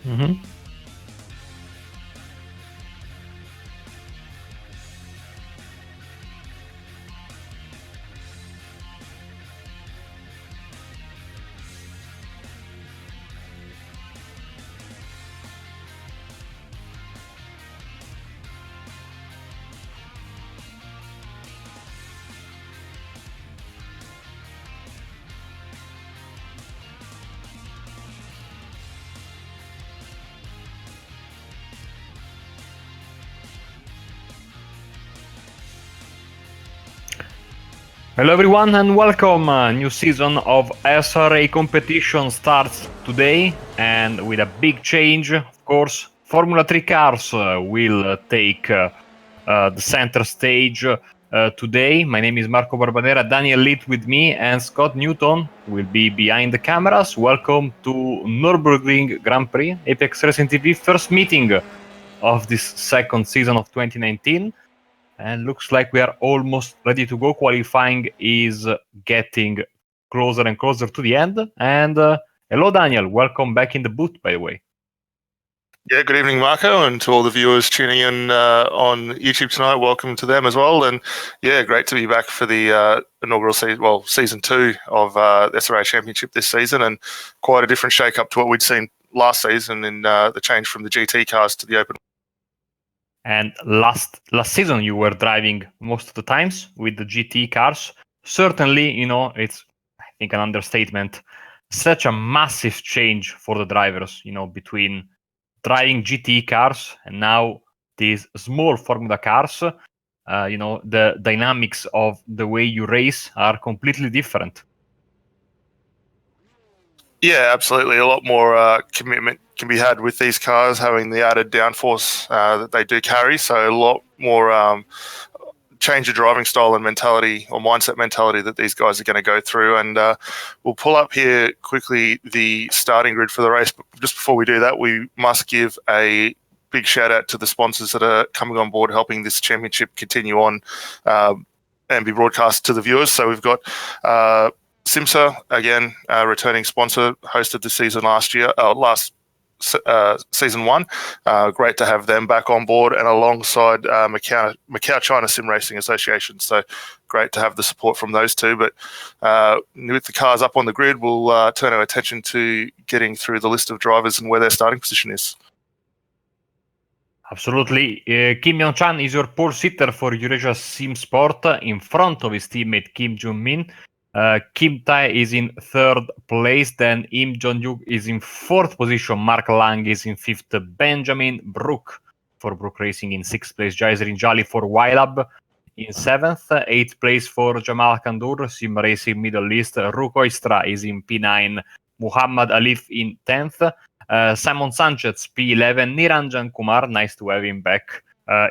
Mm-hmm. Hello everyone and welcome. A new season of SRA competition starts today, and with a big change, of course. Formula 3 cars will take the center stage today. My name is Marco Barbanera, Daniel Litt with me, and Scott Newton will be behind the cameras. Welcome to Nurburgring Grand Prix, ApexRacingTV first meeting of this second season of 2019. And looks like we are almost ready to go. Qualifying is getting closer and closer to the end. And hello, Daniel. Welcome back in the booth, by the way. Yeah, good evening, Marco, and to all the viewers tuning in on YouTube tonight. Welcome to them as well. And yeah, great to be back for the inaugural season 2 of the SRA Championship this season, and quite a different shake-up to what we'd seen last season in the change from the GT cars to the open. And last season, you were driving most of the times with the GT cars. Certainly, it's, I think, an understatement. Such a massive change for the drivers, between driving GT cars and now these small Formula cars. The dynamics of the way you race are completely different. Yeah, absolutely. A lot more commitment can be had with these cars, having the added downforce that they do carry. So a lot more change of driving style and mentality, or mindset mentality, that these guys are going to go through. And we'll pull up here quickly the starting grid for the race. But just before we do that, we must give a big shout out to the sponsors that are coming on board, helping this championship continue on and be broadcast to the viewers. So we've got SIMMSA, again, returning sponsor, hosted the season season 1. Great to have them back on board, and alongside Macau-China SimRacing Association. So great to have the support from those two. But with the cars up on the grid, we'll turn our attention to getting through the list of drivers and where their starting position is. Absolutely. Kim Yong-chan is your pole sitter for Eurasia Sim Sport in front of his teammate Kim Jung-min. Kim Tae is in 3rd place, then Im Jong-yuk is in 4th position, Mark Lang is in 5th, Benjamin Brook for Brook Racing in 6th place, Jaiserin Jali for Ylab in 7th, 8th place for Jamal Kandur, Sim Racing Middle East, Ruk Oistra is in P9, Muhammad Alif in 10th, Simon Sanchez P11, Niranjan Kumar, nice to have him back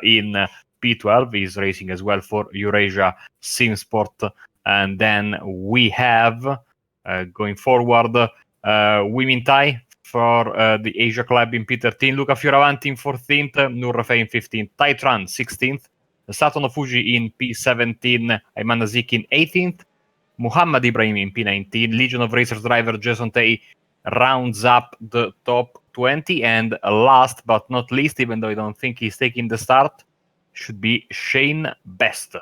in P12, he's racing as well for Eurasia Sim Sport. And then we have, going forward, Wimin Tai for the Asia Club in P13, Luca Fioravanti in 14th, Nur Rafai in 15th, Taitran 16th, Satono Fuji in P17, Ayman Nazik in 18th, Muhammad Ibrahim in P19, Legion of Racers driver Jason Tay rounds up the top 20, and last but not least, even though I don't think he's taking the start, should be Shane Best.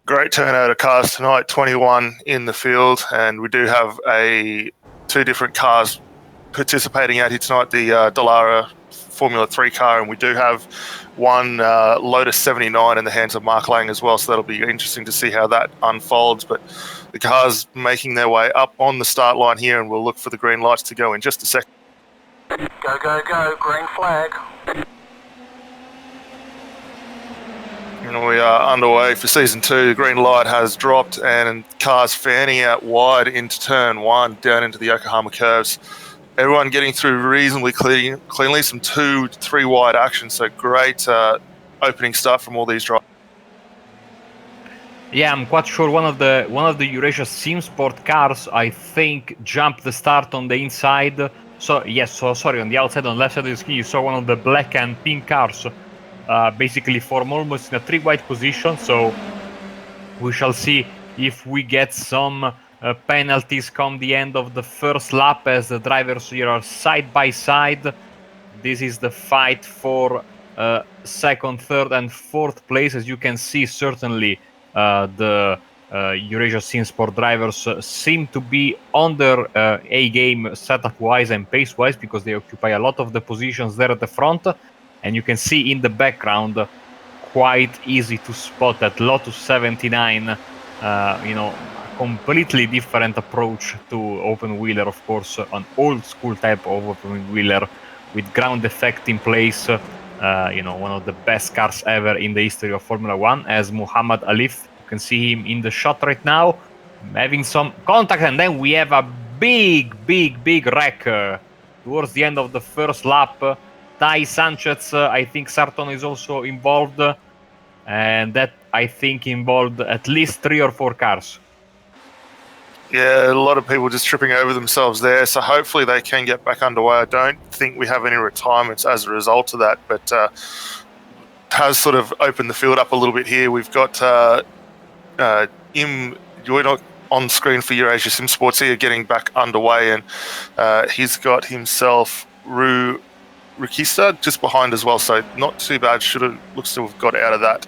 Great turnout of cars tonight, 21 in the field, and we do have 2 different cars participating out here tonight, the Dallara Formula 3 car, and we do have one Lotus 79 in the hands of Mark Lang as well, so that'll be interesting to see how that unfolds. But the cars making their way up on the start line here, and we'll look for the green lights to go in just a second. Go, go, go, green flag. And we are underway for season 2. The green light has dropped, and cars fanning out wide into turn 1, down into the Yokohama curves. Everyone getting through reasonably cleanly, some 2 to 3 wide action. So great opening start from all these drivers. Yeah, I'm quite sure one of the Eurasia Sim Sport cars, I think, jumped the start on the inside. So sorry, on the outside, on the left side of the screen, you saw one of the black and pink cars basically form almost in a 3 wide position. So we shall see if we get some penalties come the end of the first lap as the drivers here are side by side. This is the fight for second, third, and fourth place. As you can see, certainly the Eurasia SimSport drivers seem to be on their A game setup-wise and pace-wise, because they occupy a lot of the positions there at the front. And you can see in the background, quite easy to spot that Lotus 79, completely different approach to open wheeler, of course, an old school type of open wheeler with ground effect in place. One of the best cars ever in the history of Formula One, as Muhammad Alif. You can see him in the shot right now, having some contact, and then we have a big wreck towards the end of the first lap. Tai Sanchez, I think Sarton is also involved, and that, I think, involved at least 3 or 4 cars. Yeah, a lot of people just tripping over themselves there. So hopefully they can get back underway. I don't think we have any retirements as a result of that, but has sort of opened the field up a little bit here. We've got you're not on screen for Eurasia SimSports here, getting back underway, and he's got himself Rukista just behind as well. So not too bad. Looks to have got out of that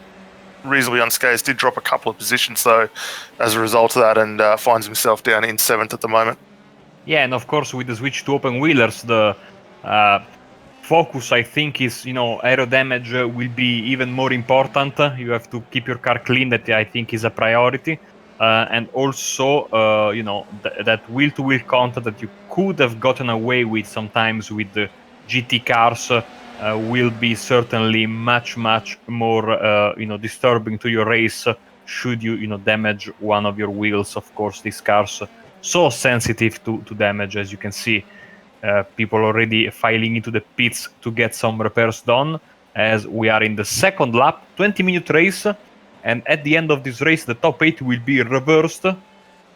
reasonably unscathed. Did drop a couple of positions though as a result of that, and finds himself down in 7th at the moment. Yeah, and of course with the switch to open wheelers, the focus, I think, is aero damage will be even more important. You have to keep your car clean. That, I think, is a priority, and also that wheel-to-wheel contact that you could have gotten away with sometimes with the GT cars will be certainly much more disturbing to your race should you damage one of your wheels. Of course, these cars so sensitive to damage, as you can see. People already filing into the pits to get some repairs done, as we are in the second lap, 20-minute race, and at the end of this race the top 8 will be reversed,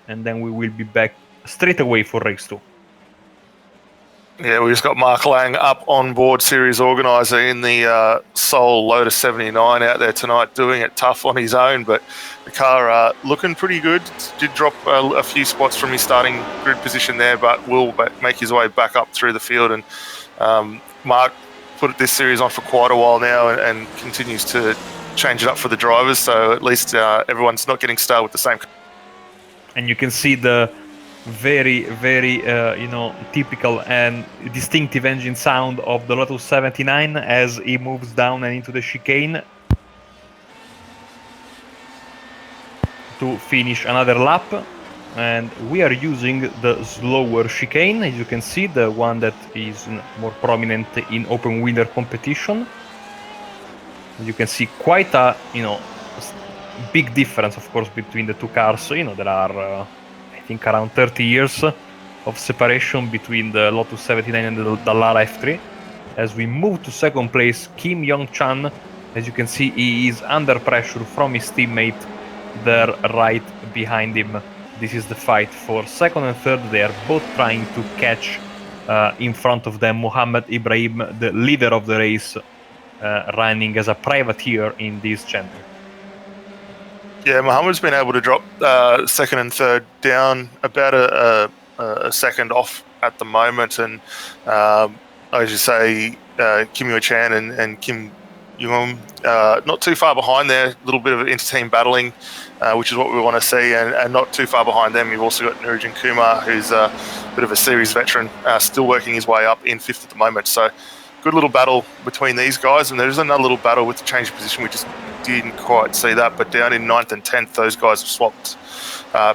and then we will be back straight away for race 2. Yeah, we just got Mark Lang up on board, series organizer in the Seoul Lotus 79 out there tonight, doing it tough on his own, but the car looking pretty good. Did drop a few spots from his starting grid position there, but will make his way back up through the field. And Mark put this series on for quite a while now, and continues to change it up for the drivers, so at least everyone's not getting started with the same. And you can see the very typical and distinctive engine sound of the Lotus 79 as he moves down and into the chicane to finish another lap. And we are using the slower chicane, as you can see, the one that is more prominent in open wheeler competition. You can see quite a big difference, of course, between the two cars. There are I think around 30 years of separation between the Lotus 79 and the Dallara F3. As we move to second place, Kim Yong-chan, as you can see, he is under pressure from his teammate there right behind him. This is the fight for second and third. They are both trying to catch in front of them Mohammed Ibrahim, the leader of the race, running as a privateer in this champion. Yeah, Mohammed's been able to drop second and third down about a second off at the moment, and as you say, Kim Yo-chan and Kim Young not too far behind there. A little bit of inter-team battling, which is what we want to see, and not too far behind them, you've also got Nurburgring Kumar, who's a bit of a series veteran, still working his way up in 5th at the moment. So good little battle between these guys, and there's another little battle with the change of position. We just didn't quite see that, but down in 9th and 10th, those guys have swapped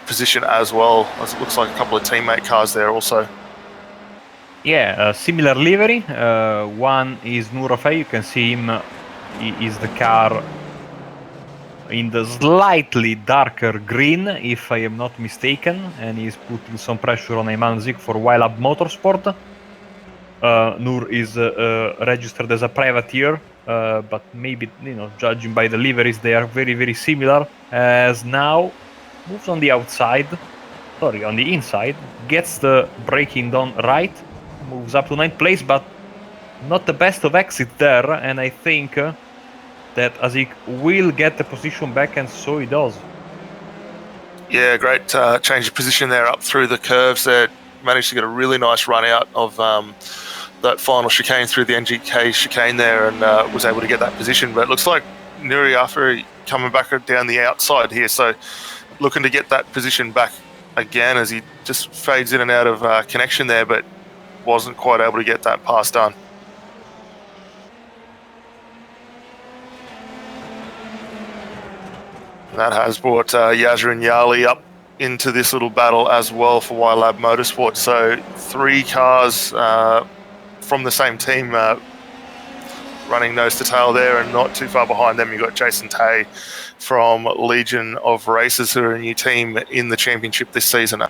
position as well, as it looks like a couple of teammate cars there also. Yeah, similar livery. One is Nurafei, you can see him, he is the car in the slightly darker green, if I am not mistaken, and he's putting some pressure on Ayman Zik for Wylab Motorsport. Nur is registered as a privateer, but maybe, judging by the liveries, they are very similar. As now moves on the outside, on the inside, gets the braking done right, moves up to 9th place, but not the best of exit there, and I think that Azik will get the position back, and so he does. Yeah, great change of position there up through the curves there. Managed to get a really nice run out of that final chicane through the NGK chicane there, and was able to get that position. But it looks like Nuri Afri coming back down the outside here, so looking to get that position back again as he just fades in and out of connection there, but wasn't quite able to get that pass done. That has brought Yazrin Yali up into this little battle as well for YLab Motorsports. So 3 cars from the same team running nose to tail there, and not too far behind them you've got Jason Tay from Legion of Racers, who are a new team in the championship this season.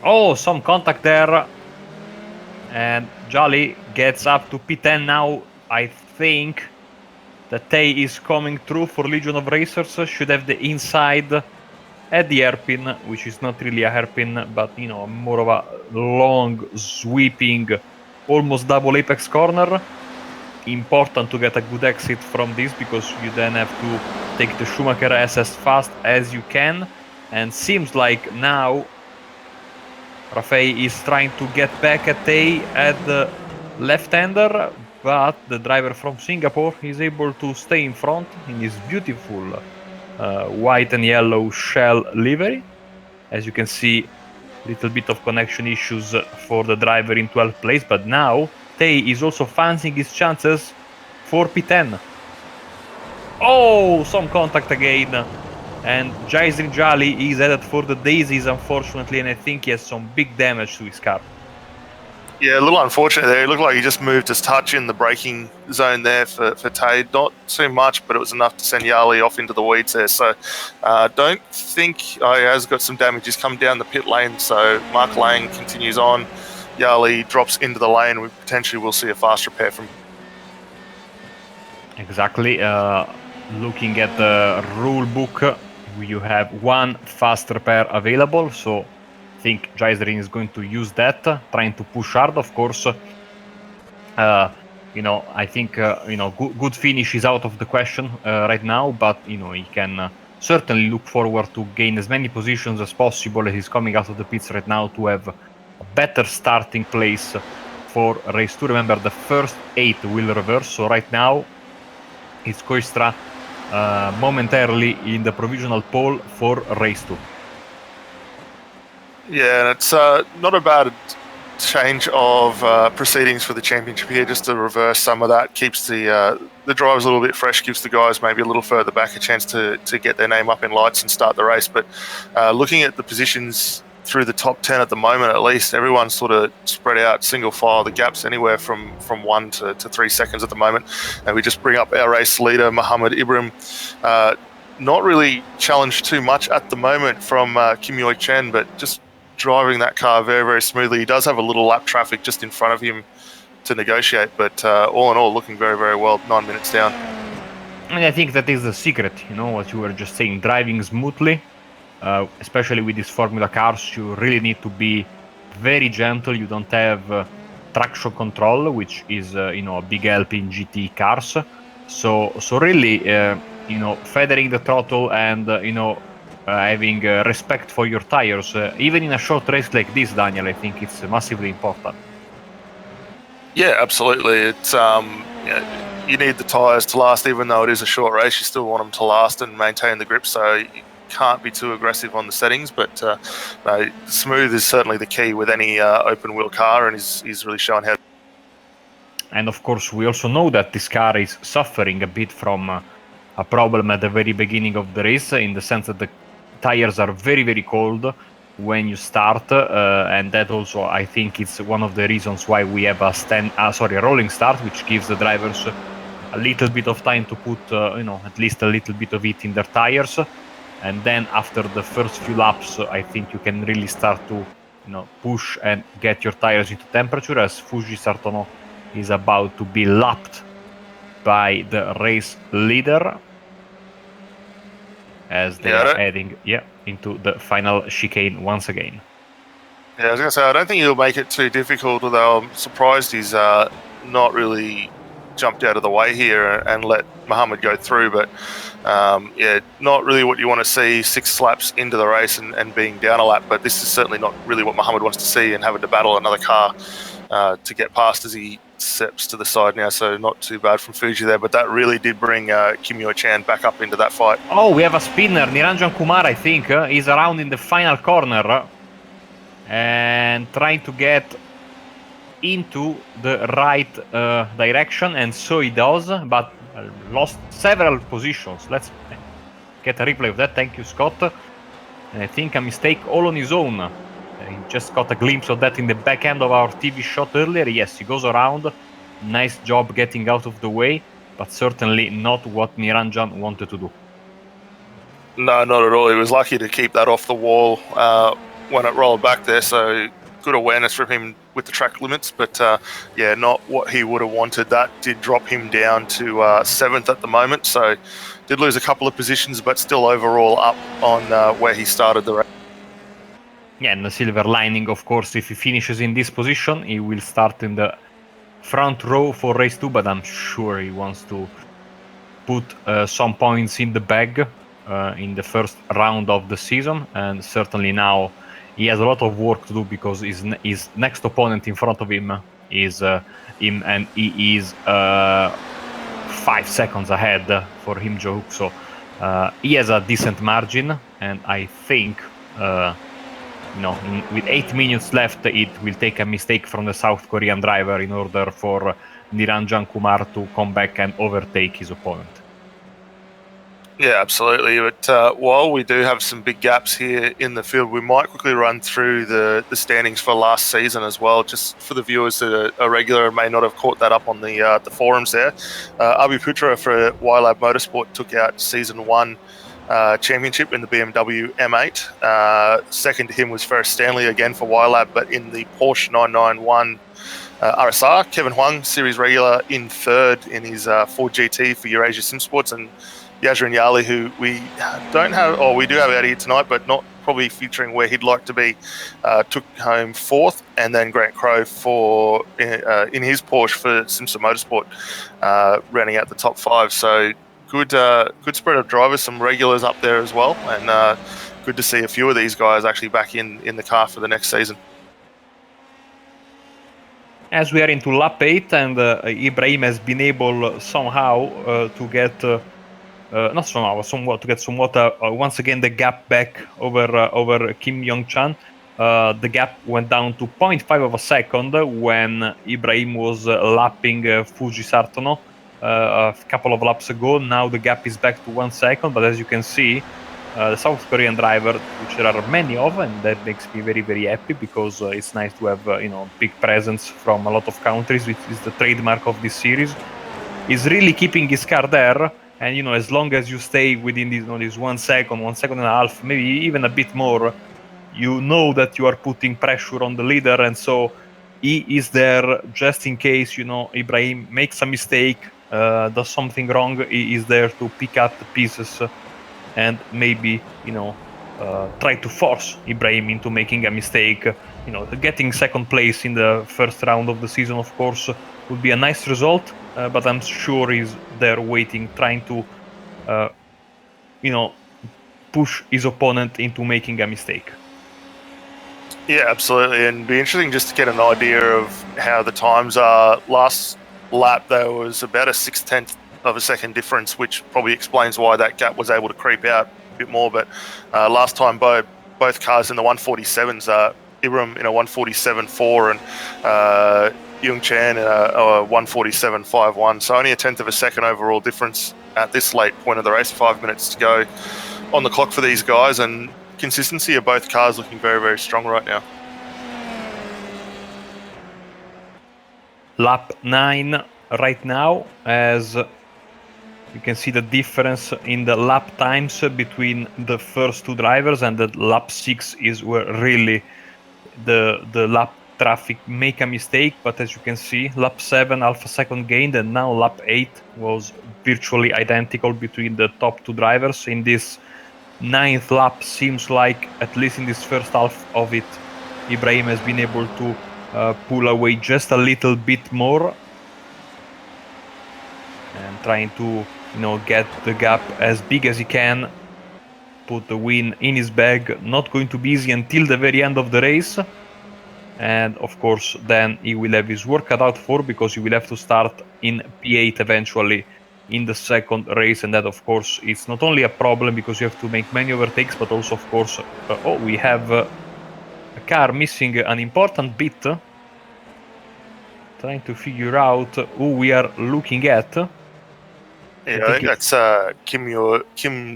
Oh, some contact there. And Jolly gets up to P10 now. I think that Tay is coming through for Legion of Racers. Should have the inside at the hairpin, which is not really a hairpin, but you know, more of a long, sweeping, almost double apex corner. Important to get a good exit from this, because you then have to take the Schumacher as fast as you can. And seems like now Rafay is trying to get back at Tay at the left-hander, but the driver from Singapore is able to stay in front in his beautiful white and yellow shell livery. As you can see, a little bit of connection issues for the driver in 12th place, but now Tay is also fancying his chances for P10. Oh, some contact again. And Jaisrin Jali is headed for the daisies, unfortunately, and I think he has some big damage to his car. Yeah, a little unfortunate there. It looked like he just moved his touch in the braking zone there for Tay. Not too much, but it was enough to send Yali off into the weeds there. So don't think he has got some damage. He's come down the pit lane, so Mark Lang continues on. Yali drops into the lane. We potentially will see a fast repair from... Exactly. Looking at the rule book, you have 1 fast repair available, so I think Jaisrin is going to use that, trying to push hard, of course. You know, I think you know, good finish is out of the question right now, but you know, he can certainly look forward to gain as many positions as possible as he's coming out of the pits right now, to have a better starting place for race 2. Remember, the first 8 will reverse, so right now it's Koistra momentarily in the provisional pole for race 2. Yeah, and it's not a bad change of proceedings for the championship here, just to reverse some of that. Keeps the drivers a little bit fresh, gives the guys maybe a little further back a chance to get their name up in lights and start the race. But looking at the positions through the top 10 at the moment, at least, everyone's sort of spread out, single file. The gap's anywhere from 1 to 3 seconds at the moment. And we just bring up our race leader, Muhammad Ibrahim. Not really challenged too much at the moment from Kim Yoi Chen, but just driving that car very, very smoothly. He does have a little lap traffic just in front of him to negotiate, but all in all, looking very, very well, 9 minutes down. And I think that is the secret, you know, what you were just saying, driving smoothly. Especially with these Formula cars, you really need to be very gentle. You don't have traction control, which is you know, a big help in GT cars. So really, you know, feathering the throttle and you know, having respect for your tires, even in a short race like this, Daniel, I think it's massively important. Yeah, absolutely. It's you need the tires to last, even though it is a short race. You still want them to last and maintain the grip. So can't be too aggressive on the settings, but no, smooth is certainly the key with any open wheel car, and he's really shown how. And of course, we also know that this car is suffering a bit from a problem at the very beginning of the race, in the sense that the tires are very, very cold when you start, and that also, I think, it's one of the reasons why we have a rolling start, which gives the drivers a little bit of time to put, you know, at least a little bit of heat in their tires. And then after the first few laps, I think you can really start to, you know, push and get your tires into temperature, as Fuji Sartono is about to be lapped by the race leader, as they are heading into the final chicane once again. Yeah, I was going to say, I don't think he'll make it too difficult, although I'm surprised he's not really jumped out of the way here and let Muhammad go through. But yeah, not really what you want to see 6 laps into the race and being down a lap. But this is certainly not really what Muhammad wants to see, and having to battle another car to get past as he steps to the side now. So not too bad from Fuji there, but that really did bring Kim Yo-chan back up into that fight. Oh, we have a spinner. Niranjan Kumar, I think, is around in the final corner and trying to get into the right direction, and so he does, but lost several positions. Let's get a replay of that. Thank you, Scott. And I think a mistake all on his own. He just got a glimpse of that in the back end of our TV shot earlier. Yes, he goes around. Nice job getting out of the way, but certainly not what Niranjan wanted to do. No, not at all. He was lucky to keep that off the wall when it rolled back there, so good awareness from him with the track limits, but yeah, not what he would have wanted. That did drop him down to 7th at the moment, so did lose a couple of positions, but still overall up on where he started the race. Yeah, and the silver lining, of course, if he finishes in this position, he will start in the front row for race 2, but I'm sure he wants to put some points in the bag in the first round of the season, and certainly now he has a lot of work to do, because his next opponent in front of him is him, and he is 5 seconds ahead for him, Joe. So he has a decent margin, and I think with 8 minutes left, it will take a mistake from the South Korean driver in order for Niranjan Kumar to come back and overtake his opponent. Yeah, absolutely. But while we do have some big gaps here in the field, we might quickly run through the standings for last season as well, just for the viewers that are regular and may not have caught that up on the forums there. Abhi Putra for YLab Motorsport took out Season 1 championship in the BMW M8. Second to him was Ferris Stanley, again for YLab, but in the Porsche 991 RSR. Kevin Huang, series regular, in third in his Ford GT for Eurasia SimSports, and Yasrin Yali, who we do have out here tonight, but not probably featuring where he'd like to be, took home 4th, and then Grant Crowe for in his Porsche for SIMMSA Motorsport, rounding out the top 5. So good spread of drivers, some regulars up there as well, and good to see a few of these guys actually back in the car for the next season. As we are into lap 8, and Ibrahim has been able somehow to get once again the gap back over Kim Yong-chan. The gap went down to 0.5 of a second when Ibrahim was lapping Fuji Sartono a couple of laps ago. Now the gap is back to 1 second, but as you can see, the South Korean driver, which there are many of, and that makes me very, very happy, because it's nice to have big presence from a lot of countries, which is the trademark of this series, is really keeping his car there. And as long as you stay within this 1 second, 1 second and a half, maybe even a bit more, you know that you are putting pressure on the leader, and so he is there just in case Ibrahim makes a mistake, does something wrong. He is there to pick up the pieces and maybe try to force Ibrahim into making a mistake. Getting second place in the first round of the season, of course, would be a nice result, but I'm sure he's there waiting, trying to push his opponent into making a mistake. Yeah, absolutely, and it'd be interesting just to get an idea of how the times are. Last lap there was about a 0.6 of a second difference, which probably explains why that gap was able to creep out a bit more. But last time both cars in the 147s, Ibram in a 147.4 and Yung Chan in a 147.51. So only a 1/10 of a second overall difference at this late point of the race. 5 minutes to go on the clock for these guys, and consistency of both cars looking very, very strong right now. Lap 9 right now, as you can see the difference in the lap times between the first two drivers, and the lap 6 is where really the lap traffic make a mistake. But as you can see, lap 7 half a second gained, and now lap 8 was virtually identical between the top two drivers. In this 9th lap, seems like, at least in this first half of it, Ibrahim has been able to pull away just a little bit more. and trying to get the gap as big as he can, put the win in his bag. Not going to be easy until the very end of the race, and of course then he will have his work cut out for, because he will have to start in P8 eventually in the second race, and that of course is not only a problem because you have to make many overtakes, but also of course we have a car missing an important bit. Trying to figure out who we are looking at. Yeah, I think that's Kim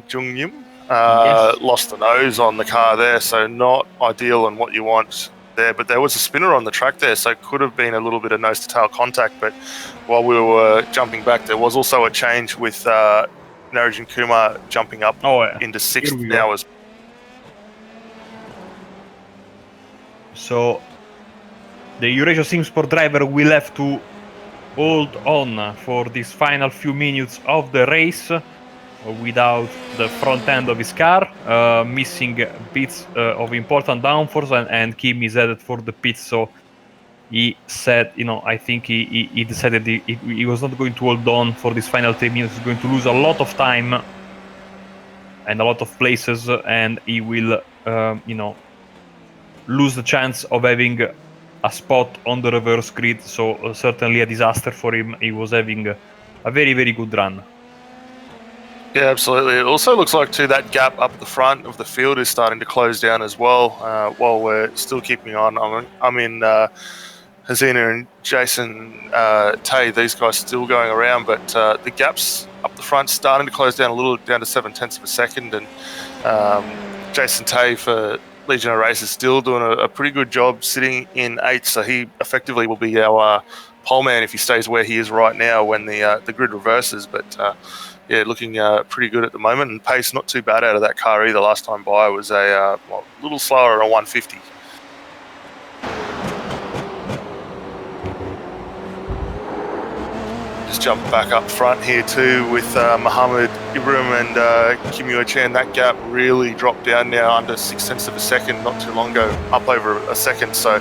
Jong-yim. Yes. Lost the nose on the car there, so not ideal on what you want there. But there was a spinner on the track there, so it could have been a little bit of nose-to-tail contact. But while we were jumping back, there was also a change with Narajin Kumar jumping up into sixth now. So the Eurasia SimSport driver will have to hold on for these final few minutes of the race without the front end of his car, missing bits of important downforce, and Kim is headed for the pits. So he said, I think he decided he was not going to hold on for these final 3 minutes. He's going to lose a lot of time and a lot of places, and he will, lose the chance of having a spot on the reverse grid. So certainly a disaster for him. He was having a very, very good run. Yeah, absolutely. It also looks like too that gap up the front of the field is starting to close down as well. While we're still keeping on, I mean, Hazina and Jason Tay, these guys still going around, but the gaps up the front starting to close down a little, down to 0.7 of a second, and Jason Tay for Legion of Racers still doing a pretty good job sitting in 8th, so he effectively will be our pole man if he stays where he is right now when the grid reverses. But yeah, looking pretty good at the moment, and pace not too bad out of that car either. Last time by was a little slower, a 150. Just jump back up front here too with Mohammed Ibrahim and Kim Yue-Chen. That gap really dropped down now under 0.6 of a second not too long ago, up over a second. So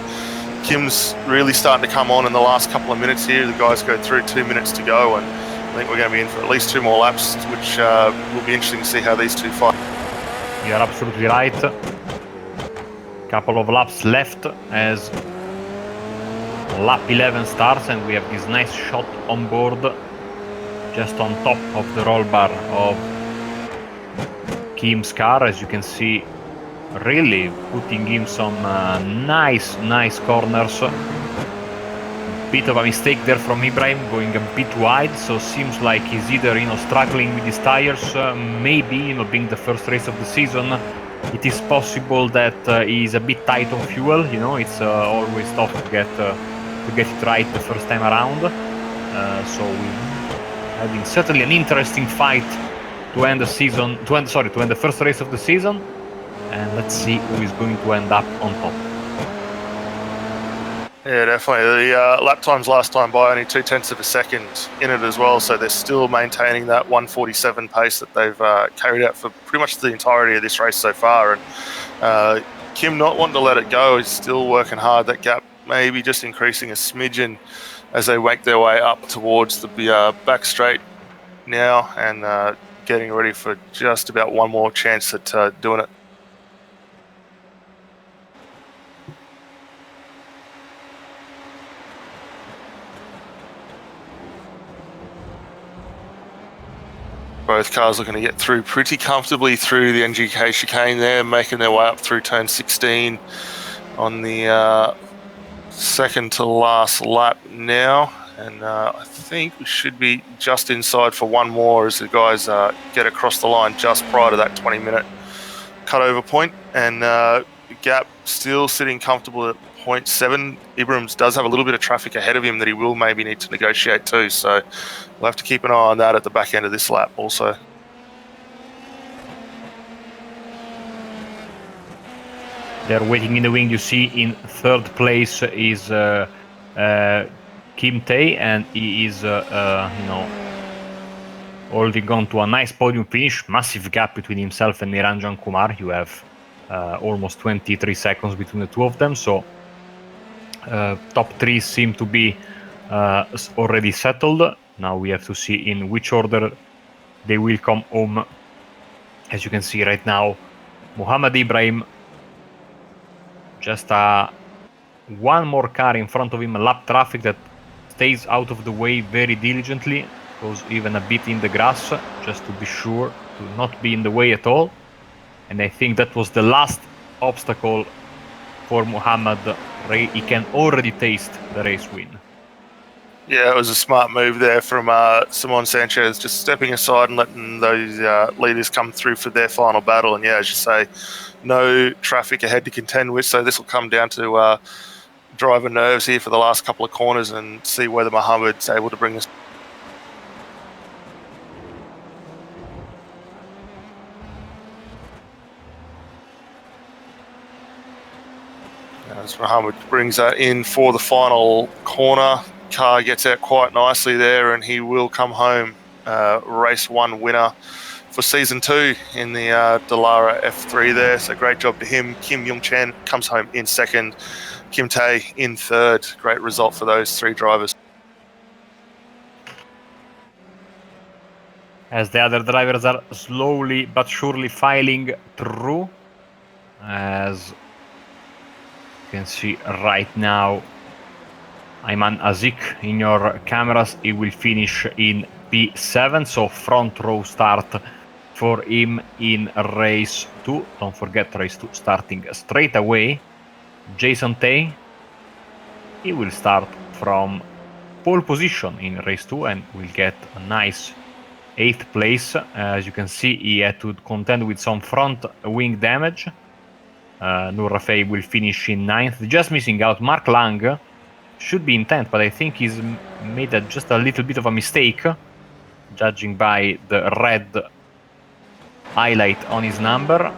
Kim's really starting to come on in the last couple of minutes here. The guys go through 2 minutes to go, and I think we're going to be in for at least 2 more laps, which will be interesting to see how these two fight. You're absolutely right. Couple of laps left as lap 11 starts, and we have this nice shot on board just on top of the roll bar of Kim's car. As you can see, really putting in some nice corners. Bit of a mistake there from Ibrahim, going a bit wide, so seems like he's either struggling with his tires, maybe being the first race of the season. It is possible that he's a bit tight on fuel. It's always tough to get it right the first time around. So we're having certainly an interesting fight to end the season, to end the first race of the season, and let's see who is going to end up on top. Yeah, definitely. The lap times last time by only 0.2 of a second in it as well, so they're still maintaining that 147 pace that they've carried out for pretty much the entirety of this race so far. And Kim not wanting to let it go, is still working hard. That gap maybe just increasing a smidgen as they make their way up towards the back straight now, and getting ready for just about one more chance at doing it. Both cars looking to get through pretty comfortably through the NGK chicane there, making their way up through turn 16 on the second to last lap now. And I think we should be just inside for one more as the guys get across the line just prior to that 20-minute cutover point. And the gap still sitting comfortable at 0.7. Ibrahim does have a little bit of traffic ahead of him that he will maybe need to negotiate too, so we'll have to keep an eye on that at the back end of this lap also. They're waiting in the wing. You see in third place is Kim Tae, and he is holding on to a nice podium finish. Massive gap between himself and Niranjan Kumar. You have almost 23 seconds between the two of them, so top 3 seem to be already settled. Now we have to see in which order they will come home. As you can see right now, Muhammad Ibrahim, just one more car in front of him, lap traffic that stays out of the way very diligently, goes even a bit in the grass, just to be sure to not be in the way at all. And I think that was the last obstacle for Muhammad. He can already taste the race win. Yeah, it was a smart move there from Simon Sanchez, just stepping aside and letting those leaders come through for their final battle. And yeah, as you say, no traffic ahead to contend with, so this will come down to driver nerves here for the last couple of corners and see whether Muhammad's able to bring this. As Muhammad brings that in for the final corner, car gets out quite nicely there, and he will come home race 1 winner for season 2 in the Dallara F3 there. So great job to him. Kim Young Chen comes home in second, Kim Tae in third. Great result for those 3 drivers. As the other drivers are slowly but surely filing through, as you can see right now, Ayman Azik in your cameras, he will finish in P7, so front row start for him in race 2. Don't forget race 2 starting straight away. Jason Tay, he will start from pole position in race 2 and will get a nice 8th place. As you can see, he had to contend with some front wing damage. Nur Rafay will finish in 9th, just missing out. Mark Lang should be in 10th, but I think he's made just a little bit of a mistake, judging by the red highlight on his number.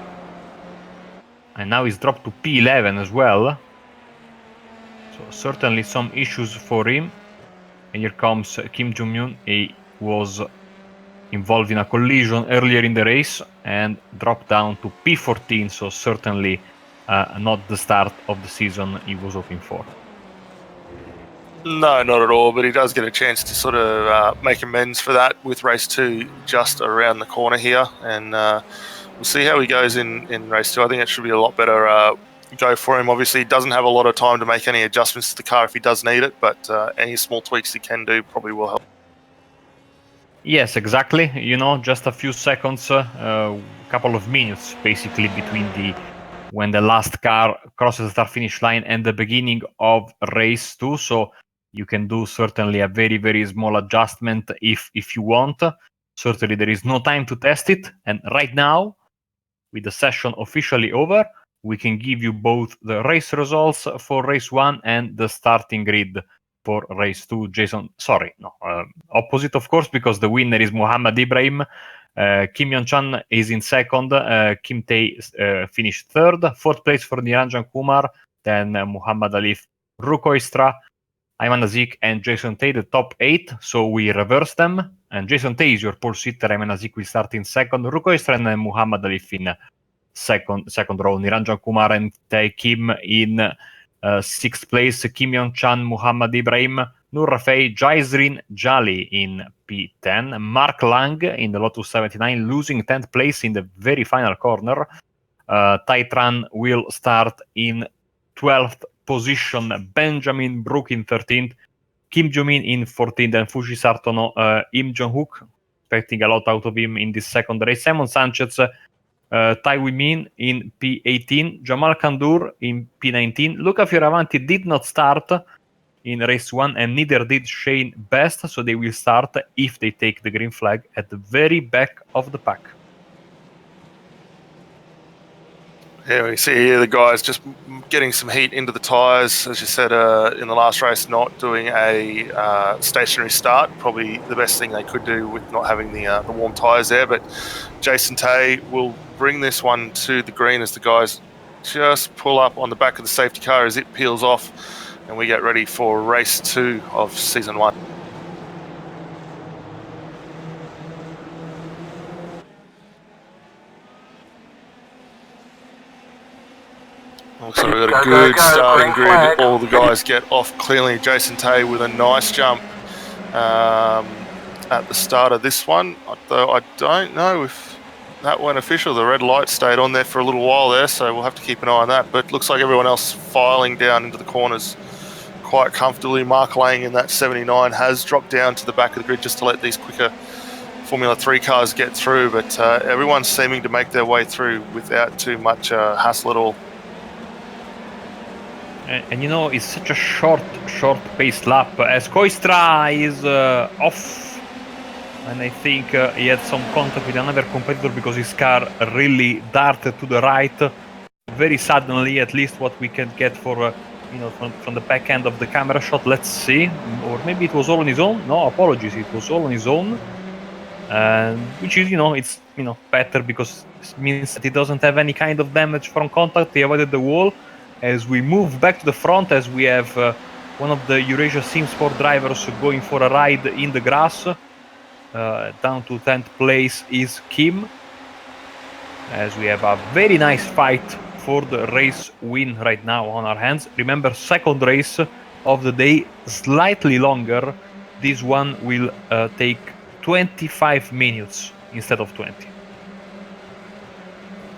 And now he's dropped to P11 as well. So certainly some issues for him. And here comes Kim Jong-un. He was involved in a collision earlier in the race and dropped down to P14, so certainly not the start of the season he was hoping for. No, not at all, but he does get a chance to sort of make amends for that with race 2 just around the corner here, and we'll see how he goes in race 2. I think it should be a lot better go for him. Obviously, he doesn't have a lot of time to make any adjustments to the car if he does need it, but any small tweaks he can do probably will help. Yes, exactly. You know, just a few seconds, a couple of minutes basically between when the last car crosses the start-finish line and the beginning of race 2. So you can do certainly a very, very small adjustment if you want. Certainly there is no time to test it. And right now, with the session officially over, we can give you both the race results for race 1 and the starting grid for race 2. Jason, sorry, no, opposite of course, because the winner is Muhammad Ibrahim. Kim Yeon-chan is in second. Kim Tae finished third. 4th place for Niranjan Kumar. Then Muhammad Alif, Rukoistra, Ayman Azik, and Jason Tae, the top 8. So we reverse them. And Jason Tae is your pole sitter. Ayman Azik will start in second. Rukoistra and then Muhammad Alif in second row. Niranjan Kumar and Tae Kim in 6th place. Kim Yeon-chan, Muhammad Ibrahim, Nur Rafay, Jaisrin Jali in P10. Mark Lang in the Lotus 79, losing 10th place in the very final corner. Tai Tran will start in 12th position. Benjamin Brook in 13th. Kim Joo-min in 14th. And Fuji Sartono, Im Jong-hook, expecting a lot out of him in this second race. Simon Sanchez, Tai Wei-min in P18, Jamal Kandur in P19. Luca Fioravanti did not start in race 1, and neither did Shane Best, so they will start if they take the green flag at the very back of the pack. Yeah, we see here the guys just getting some heat into the tyres. As you said in the last race, not doing a stationary start. Probably the best thing they could do with not having the warm tyres there. But Jason Tay will bring this one to the green as the guys just pull up on the back of the safety car as it peels off. And we get ready for race 2 of season 1. Looks like we've got a good starting grid. All the guys get off cleanly. Jason Tay with a nice jump. at the start of this one, though I don't know if that went official. The red light stayed on there for a little while there, so we'll have to keep an eye on that. But it looks like everyone else filing down into the corners quite comfortably. Mark Lang in that 79 has dropped down to the back of the grid just to let these quicker Formula 3 cars get through, but everyone's seeming to make their way through without too much hassle at all. And you know, it's such a short paced lap as Koistra is off. And I think he had some contact with another competitor because his car really darted to the right very suddenly, at least what we can get for, you know, from the back end of the camera shot. Let's see. Or maybe it was all on his own. No, apologies. It was all on his own. Which is, you know, it's, you know, better because it means that he doesn't have any kind of damage from contact. He avoided the wall. As we move back to the front, as we have one of the Eurasia SimSport drivers going for a ride in the grass. Down to 10th place is Kim, as we have a very nice fight for the race win right now on our hands. Remember, second race of the day, slightly longer. This one will take 25 minutes instead of 20.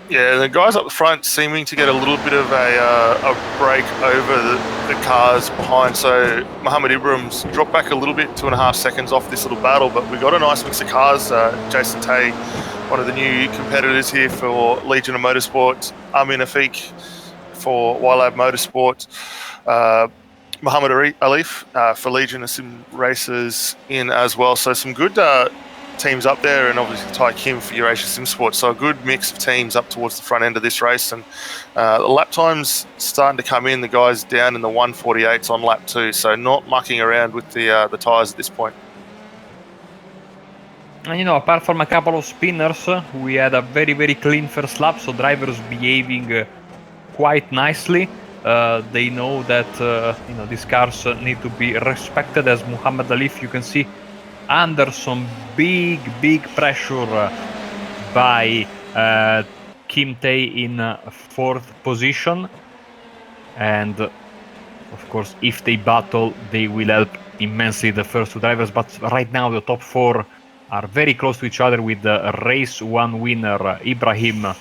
Yeah, the guys up the front seeming to get a little bit of a break over the cars behind. So Mohammed Ibrahim's dropped back a little bit, 2.5 seconds off this little battle, but we got a nice mix of cars. Jason Tay, one of the new competitors here for Legion of Motorsport, Amin Afiq for Wylab Motorsport, Muhammad Alif for Legion of SimRacers in as well. So some good teams up there, and obviously Ty Kim for Eurasia SimSport. So a good mix of teams up towards the front end of this race, and the lap times starting to come in. The guys down in the 148s on lap 2, so not mucking around with the tyres at this point. And you know, apart from a couple of spinners, we had a very clean first lap, so drivers behaving quite nicely. They know that you know, these cars need to be respected. As Muhammad Alif, you can see, under some big pressure by Kim Tae in 4th position, and of course if they battle they will help immensely the first two drivers, but right now the top 4 are very close to each other, with the race 1 winner Ibrahim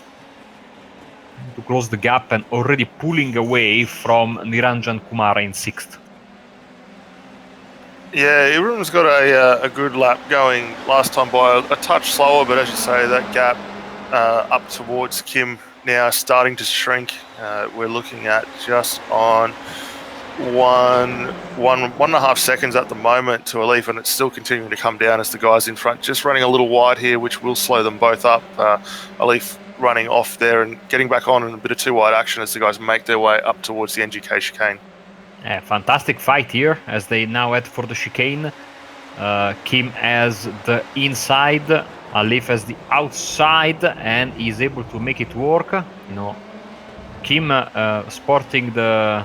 to close the gap and already pulling away from Niranjan Kumar in 6th. Yeah, Ibrahim's got a good lap going last time by, a touch slower, but as you say, that gap up towards Kim now starting to shrink. We're looking at just on 1.5 seconds at the moment to Alif, and it's still continuing to come down as the guys in front just running a little wide here, which will slow them both up. Alif running off there and getting back on in a bit of too wide action as the guys make their way up towards the NGK chicane. Yeah, fantastic fight here as they now head for the chicane. Kim has the inside, Alif has the outside, and he's able to make it work. You know, Kim sporting the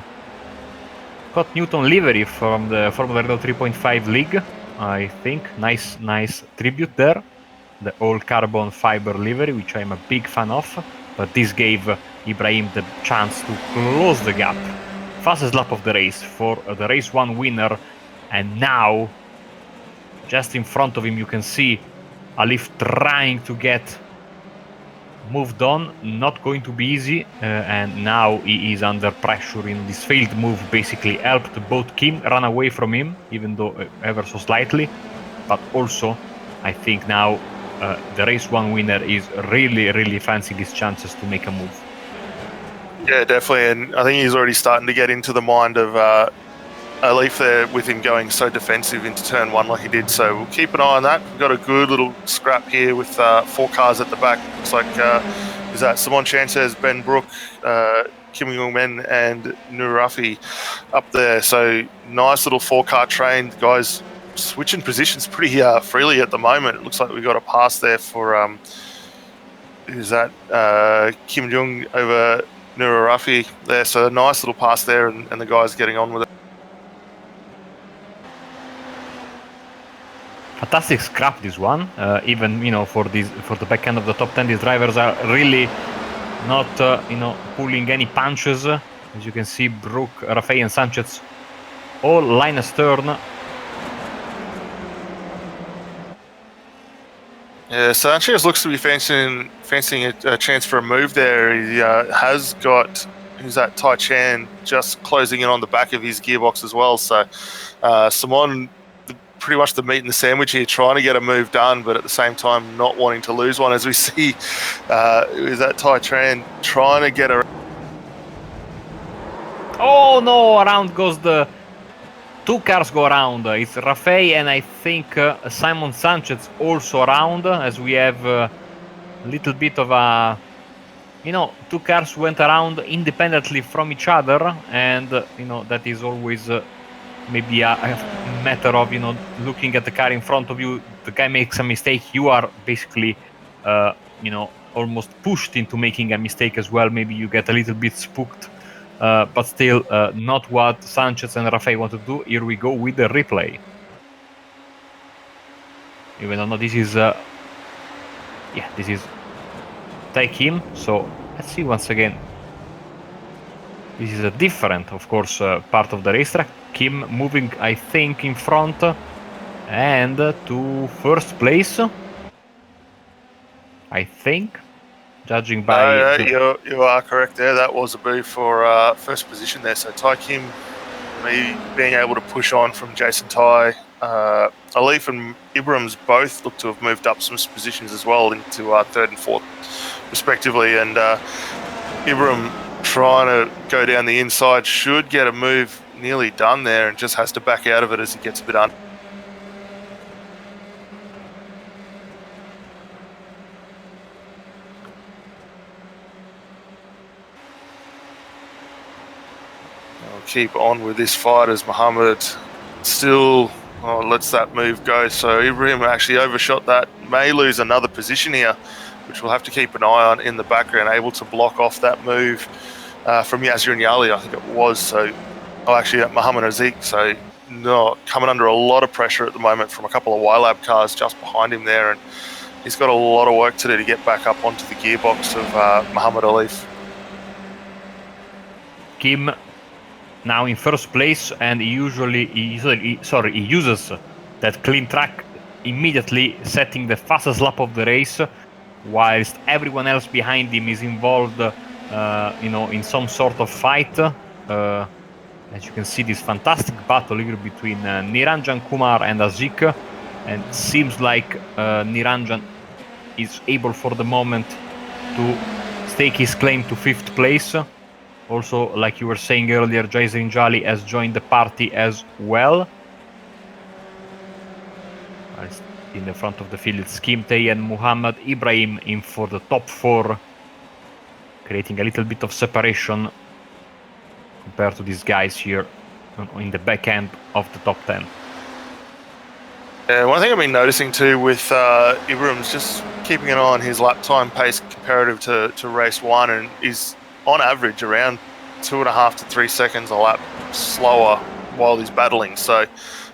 Scott Newton livery from the Formula Renault 3.5 League, I think. Nice tribute there. The all carbon fiber livery, which I'm a big fan of. But this gave Ibrahim the chance to close the gap. Fastest lap of the race for the race 1 winner, and now just in front of him you can see Alif trying to get moved on. Not going to be easy, and now he is under pressure. In this failed move basically helped both Kim run away from him, even though ever so slightly, but also I think now the race 1 winner is really fancying his chances to make a move. Yeah, definitely, and I think he's already starting to get into the mind of Alif there, with him going so defensive into turn 1 like he did. So we'll keep an eye on that. We've got a good little scrap here with 4 cars at the back. Looks like is that Simon Chances, Ben Brook, Kim Young Men, and Nurafi up there. So nice little 4-car train. The guys switching positions pretty freely at the moment. It looks like we got a pass there for who's that? Kim Jung over Nura Rafi there, so a nice little pass there, and the guys getting on with it. Fantastic scrap, this one. Even, you know, for the back end of the top 10, these drivers are really not you know, pulling any punches. As you can see, Brook, Rafael, and Sanchez all line astern. Yeah, Sanchez looks to be fancying a chance for a move there. He has got, who's that, Tai Chan just closing in on the back of his gearbox as well. So Simon, pretty much the meat and the sandwich here, trying to get a move done, but at the same time not wanting to lose one, as we see is that Tai Chan trying to get a... Oh no, around goes the... Two cars go around. It's Rafay and I think Simon Sanchez also around, as we have a little bit of a... You know, two cars went around independently from each other, and, you know, that is always maybe a matter of, you know, looking at the car in front of you. The guy makes a mistake, you are basically, you know, almost pushed into making a mistake as well. Maybe you get a little bit spooked. But still, not what Sanchez and Rafay want to do. Here we go with the replay. Even though this is, yeah, this is take him. So let's see once again. This is a different, of course, part of the racetrack. Kim moving, I think, in front and to first place. I think. Judging by... you are correct there. That was a move for first position there. So Tai Kim being able to push on from Jason Tai. Alif and Ibrahim's both look to have moved up some positions as well into third and fourth, respectively. And Ibrahim trying to go down the inside, should get a move nearly done there, and just has to back out of it as he gets a bit under. Keep on with this fight as Muhammad still lets that move go. So Ibrahim actually overshot that, may lose another position here, which we'll have to keep an eye on in the background, able to block off that move from Yazir and Yali, I think it was. So, actually Muhammad Aziz. So coming under a lot of pressure at the moment from a couple of Y-Lab cars just behind him there, and he's got a lot of work to do to get back up onto the gearbox of Muhammad Alif. Kim now in first place, and he uses that clean track immediately, setting the fastest lap of the race, whilst everyone else behind him is involved, you know, in some sort of fight. As you can see, this fantastic battle here between Niranjan Kumar and Azik, and it seems like Niranjan is able for the moment to stake his claim to fifth place. Also, like you were saying earlier, Jason Jali has joined the party as well. In the front of the field, it's Kim Tae and Muhammad Ibrahim in for the top four, creating a little bit of separation compared to these guys here in the back end of the top 10. Yeah, one thing I've been noticing too with Ibrahim's just keeping an eye on his lap time pace comparative to race one, and is on average around 2.5 to 3 seconds a lap slower while he's battling. So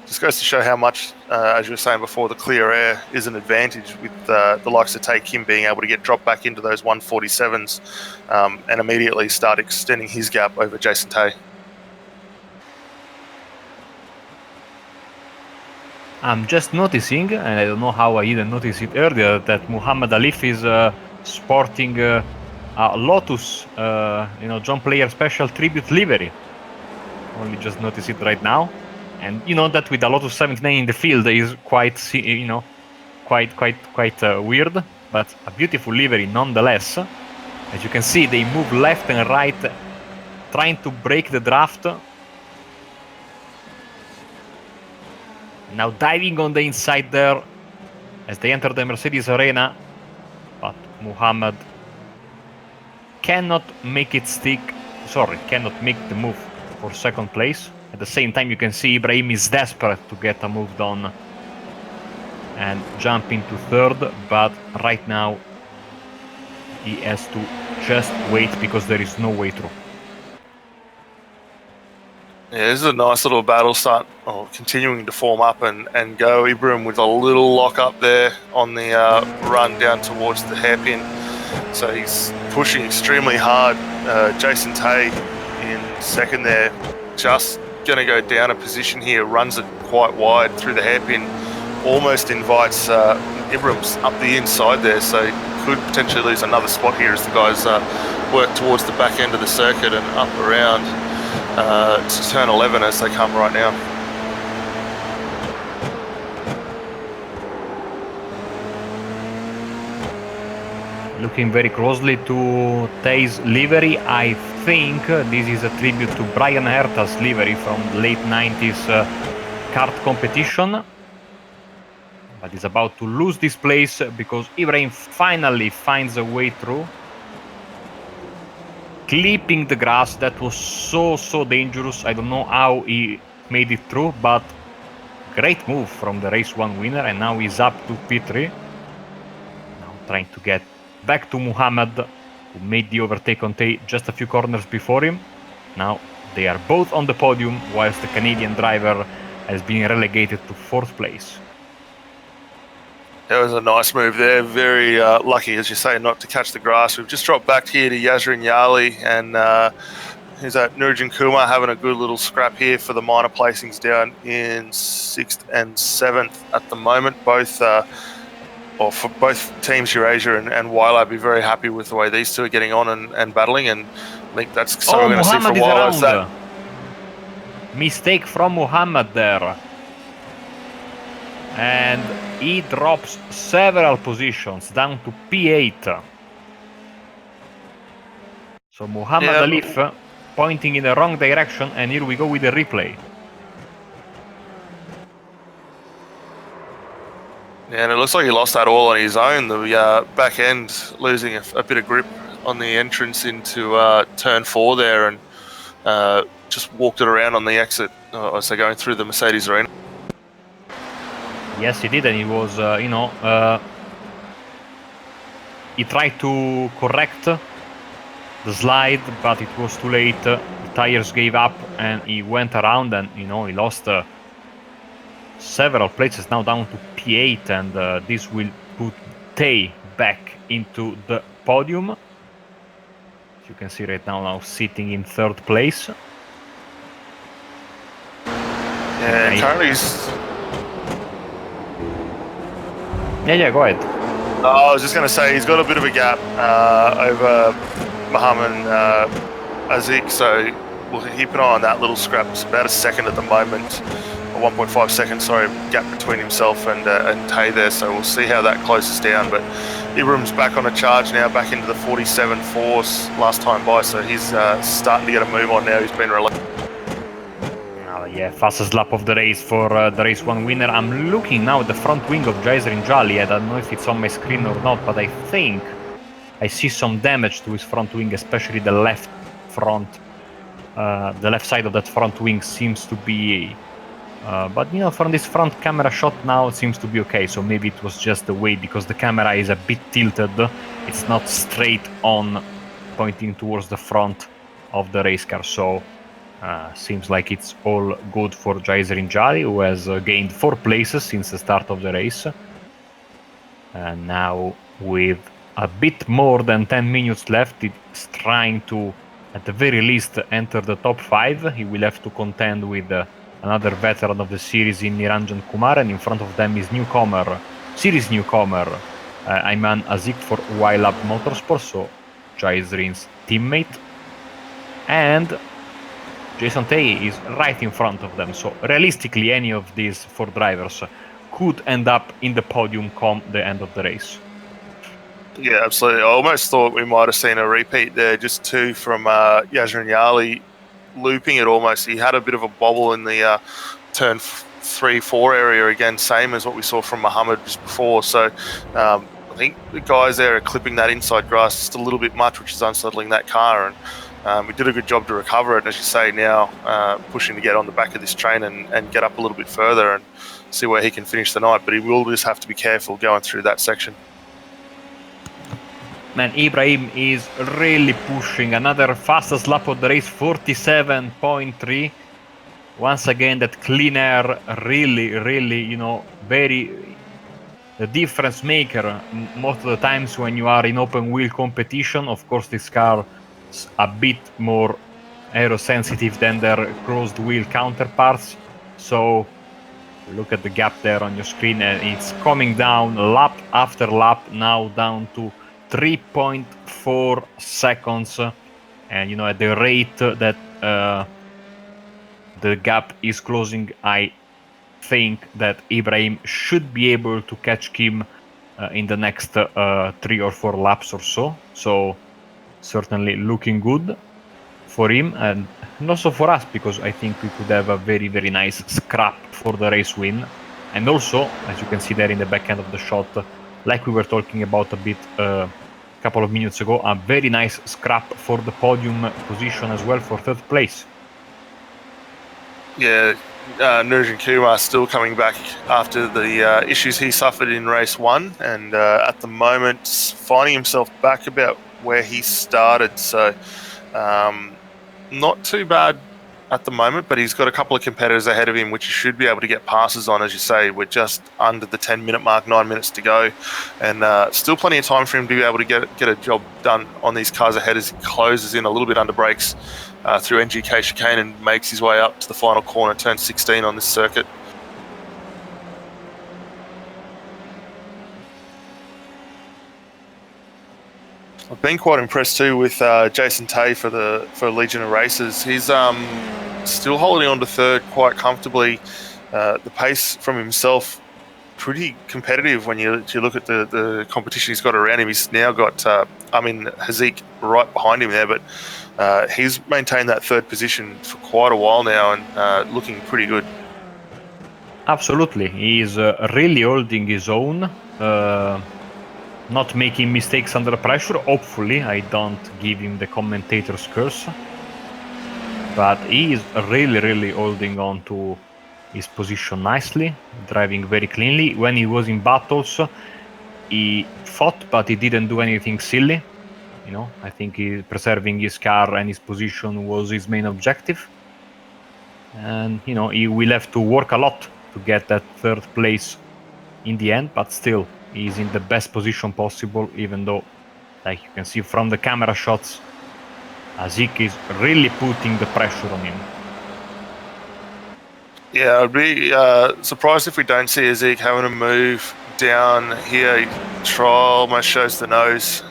just goes to show how much, as you were saying before, the clear air is an advantage with the likes of Take Kim being able to get dropped back into those 147s and immediately start extending his gap over Jason Tay. I'm just noticing, and I don't know how I didn't notice it earlier, that Muhammad Alif is sporting a Lotus, you know, John Player Special Tribute livery. Only just noticed it right now, and you know that with the Lotus 79 in the field is quite, you know, quite weird, but a beautiful livery nonetheless. As you can see, they move left and right, trying to break the draft. Now diving on the inside there as they enter the Mercedes arena, but Muhammad cannot make it stick. Sorry, cannot make the move for second place. At the same time, you can see Ibrahim is desperate to get a move done and jump into third, but right now he has to just wait because there is no way through. Yeah, this is a nice little battle start, continuing to form up and go. Ibrahim with a little lock up there on the run down towards the hairpin. So he's pushing extremely hard. Jason Tay in second there, just going to go down a position here, runs it quite wide through the hairpin, almost invites Ibrahim's up the inside there, so could potentially lose another spot here as the guys work towards the back end of the circuit and up around to turn 11 as they come right now. Looking very closely to Tay's livery. I think this is a tribute to Brian Herta's livery from late 90s kart competition. But he's about to lose this place because Ibrahim finally finds a way through. Clipping the grass, that was so dangerous. I don't know how he made it through, but great move from the race 1 winner, and now he's up to P3. Now trying to get back to Muhammad, who made the overtake on Tay just a few corners before him. Now they are both on the podium, whilst the Canadian driver has been relegated to 4th place. That was a nice move there. Very lucky, as you say, not to catch the grass. We've just dropped back here to Yazrin Yali, and who's that? Nurburgring Kumar having a good little scrap here for the minor placings down in 6th and 7th at the moment. Both, or for both teams, Eurasia and YLAB, be very happy with the way these two are getting on and battling, and I think that's something we're going to see for a while. Is that mistake from Muhammad there. And he drops several positions down to P8. So Muhammad Alif pointing in the wrong direction, and here we go with the replay. Yeah, and it looks like he lost that all on his own. The back end losing a bit of grip on the entrance into turn 4 there, and just walked it around on the exit as they're going through the Mercedes arena. Yes, he did, and he was, he tried to correct the slide, but it was too late. The tires gave up, and he went around, and he lost several places, now down to P8, and this will put Tay back into the podium. As you can see right now sitting in 3rd place. Yeah, currently he's... Yeah, go ahead. I was just going to say he's got a bit of a gap over Mohammed Azik, so we'll keep an eye on that little scrap. It's about a second at the moment, or 1.5 seconds, sorry, gap between himself and Tay there, so we'll see how that closes down. But Ibrahim's back on a charge now, back into the 47.4s last time by, so he's starting to get a move on now. He's been released. Yeah, fastest lap of the race for the race 1 winner. I'm looking now at the front wing of Jaiserin Jali. I don't know if it's on my screen or not, but I think I see some damage to his front wing, especially the left front. The left side of that front wing seems to be... but, from this front camera shot now, it seems to be okay. So maybe it was just the weight, because the camera is a bit tilted. It's not straight on, pointing towards the front of the race car. So... seems like it's all good for Jaiserin Jali, who has gained 4 places since the start of the race. And now, with a bit more than 10 minutes left, it's trying to, at the very least, enter the top 5. He will have to contend with another veteran of the series in Niranjan Kumar, and in front of them is series newcomer, Ayman Azik for YLAB Motorsports, so Jaiserin's teammate. And Jason Tay is right in front of them, so realistically any of these 4 drivers could end up in the podium come the end of the race. Yeah, absolutely. I almost thought we might have seen a repeat there, just 2 from Yazrin Yali looping it almost. He had a bit of a bobble in the turn 3-4 area again, same as what we saw from Muhammad just before. So I think the guys there are clipping that inside grass just a little bit much, which is unsettling that car, and we did a good job to recover it, as you say, now pushing to get on the back of this train and get up a little bit further and see where he can finish the night. But he will just have to be careful going through that section. Man, Ibrahim is really pushing. Another fastest lap of the race, 47.3. Once again, that clean air really, very the difference maker most of the times when you are in open wheel competition. Of course, this car a bit more aerosensitive than their closed wheel counterparts, so Look at the gap there on your screen, and it's coming down lap after lap, now down to 3.4 seconds. And at the rate that the gap is closing, I think that Ibrahim should be able to catch Kim in the next 3 or 4 laps or so. So certainly looking good for him, and also for us, because I think we could have a very, very nice scrap for the race win. And also, as you can see there in the back end of the shot, like we were talking about a bit a couple of minutes ago, a very nice scrap for the podium position as well for 3rd place. Yeah, Nurburgring Kumar still coming back after the issues he suffered in race 1, and at the moment finding himself back about where he started. So not too bad at the moment, but he's got a couple of competitors ahead of him, which he should be able to get passes on. As you say, we're just under the 10-minute mark, 9 minutes to go, and still plenty of time for him to be able to get a job done on these cars ahead as he closes in a little bit under brakes through NGK chicane and makes his way up to the final corner, turn 16 on this circuit. I've been quite impressed too with Jason Tay for Legion of Racers. He's still holding on to 3rd quite comfortably. The pace from himself pretty competitive when you look at the competition he's got around him. He's now got Haziq right behind him there, but he's maintained that 3rd position for quite a while now and looking pretty good. Absolutely, he's really holding his own. Not making mistakes under pressure. Hopefully, I don't give him the commentator's curse. But he is really, really holding on to his position nicely, driving very cleanly. When he was in battles, he fought, but he didn't do anything silly. I think preserving his car and his position was his main objective. And, he will have to work a lot to get that 3rd place in the end, but still, he's in the best position possible, even though, like you can see from the camera shots, Haziq is really putting the pressure on him. Yeah, I'd be surprised if we don't see Haziq having a move down here. Almost shows the nose,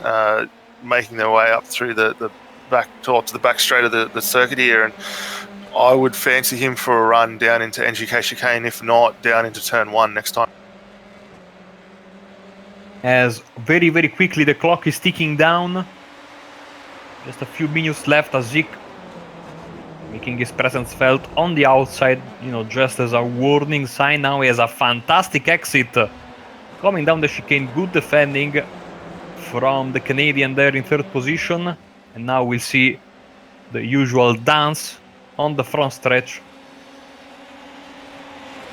making their way up through the back to the back straight of the circuit here, and I would fancy him for a run down into NGK chicane, if not down into turn 1 next time. As very, very quickly the clock is ticking down. Just a few minutes left. Haziq making his presence felt on the outside, just as a warning sign. Now he has a fantastic exit coming down the chicane. Good defending from the Canadian there in 3rd position. And now we'll see the usual dance on the front stretch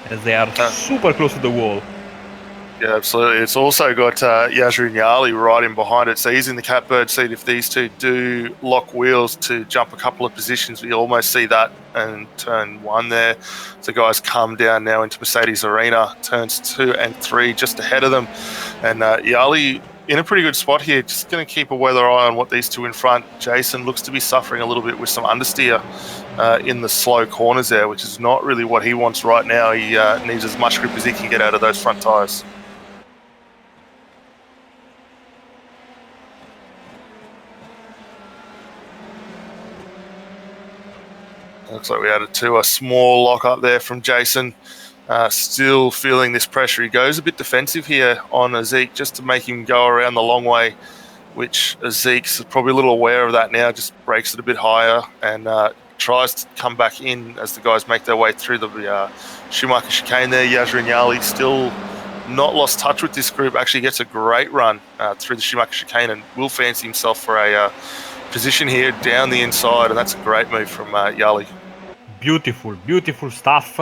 as they are super close to the wall. Yeah, absolutely. It's also got Yazrin Yali right in behind it, so he's in the catbird seat if these two do lock wheels to jump a couple of positions. We almost see that in turn 1 there. The guys come down now into Mercedes Arena, turns 2 and 3 just ahead of them. And Yali in a pretty good spot here, just going to keep a weather eye on what these two in front. Jason looks to be suffering a little bit with some understeer in the slow corners there, which is not really what he wants right now. He needs as much grip as he can get out of those front tyres. Looks like we added to a small lock up there from Jason. Still feeling this pressure. He goes a bit defensive here on Haziq just to make him go around the long way, which Haziq's probably a little aware of that now, just breaks it a bit higher and tries to come back in as the guys make their way through the Schumacher chicane there. Yazrin Yali still not lost touch with this group, actually gets a great run through the Schumacher chicane and will fancy himself for a position here down the inside, and that's a great move from Yali. Beautiful, beautiful stuff.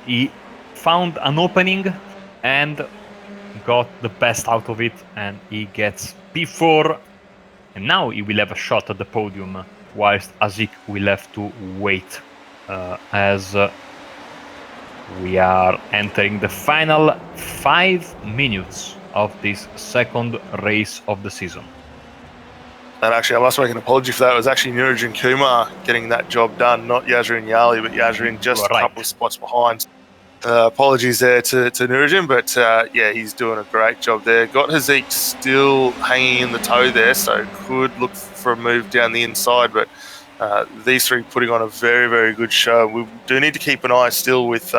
He found an opening and got the best out of it, and he gets P4, and now he will have a shot at the podium, whilst Haziq will have to wait as we are entering the final 5 minutes of this second race of the season. And actually, I must make an apology for that. It was actually Nurburgring Kumar getting that job done, not Yazrin Yali, but Yazrin just a couple of spots behind. Apologies there to Nurburgring, but yeah, he's doing a great job there. Got Hazik still hanging in the toe there, so could look for a move down the inside, but these three putting on a very, very good show. We do need to keep an eye still with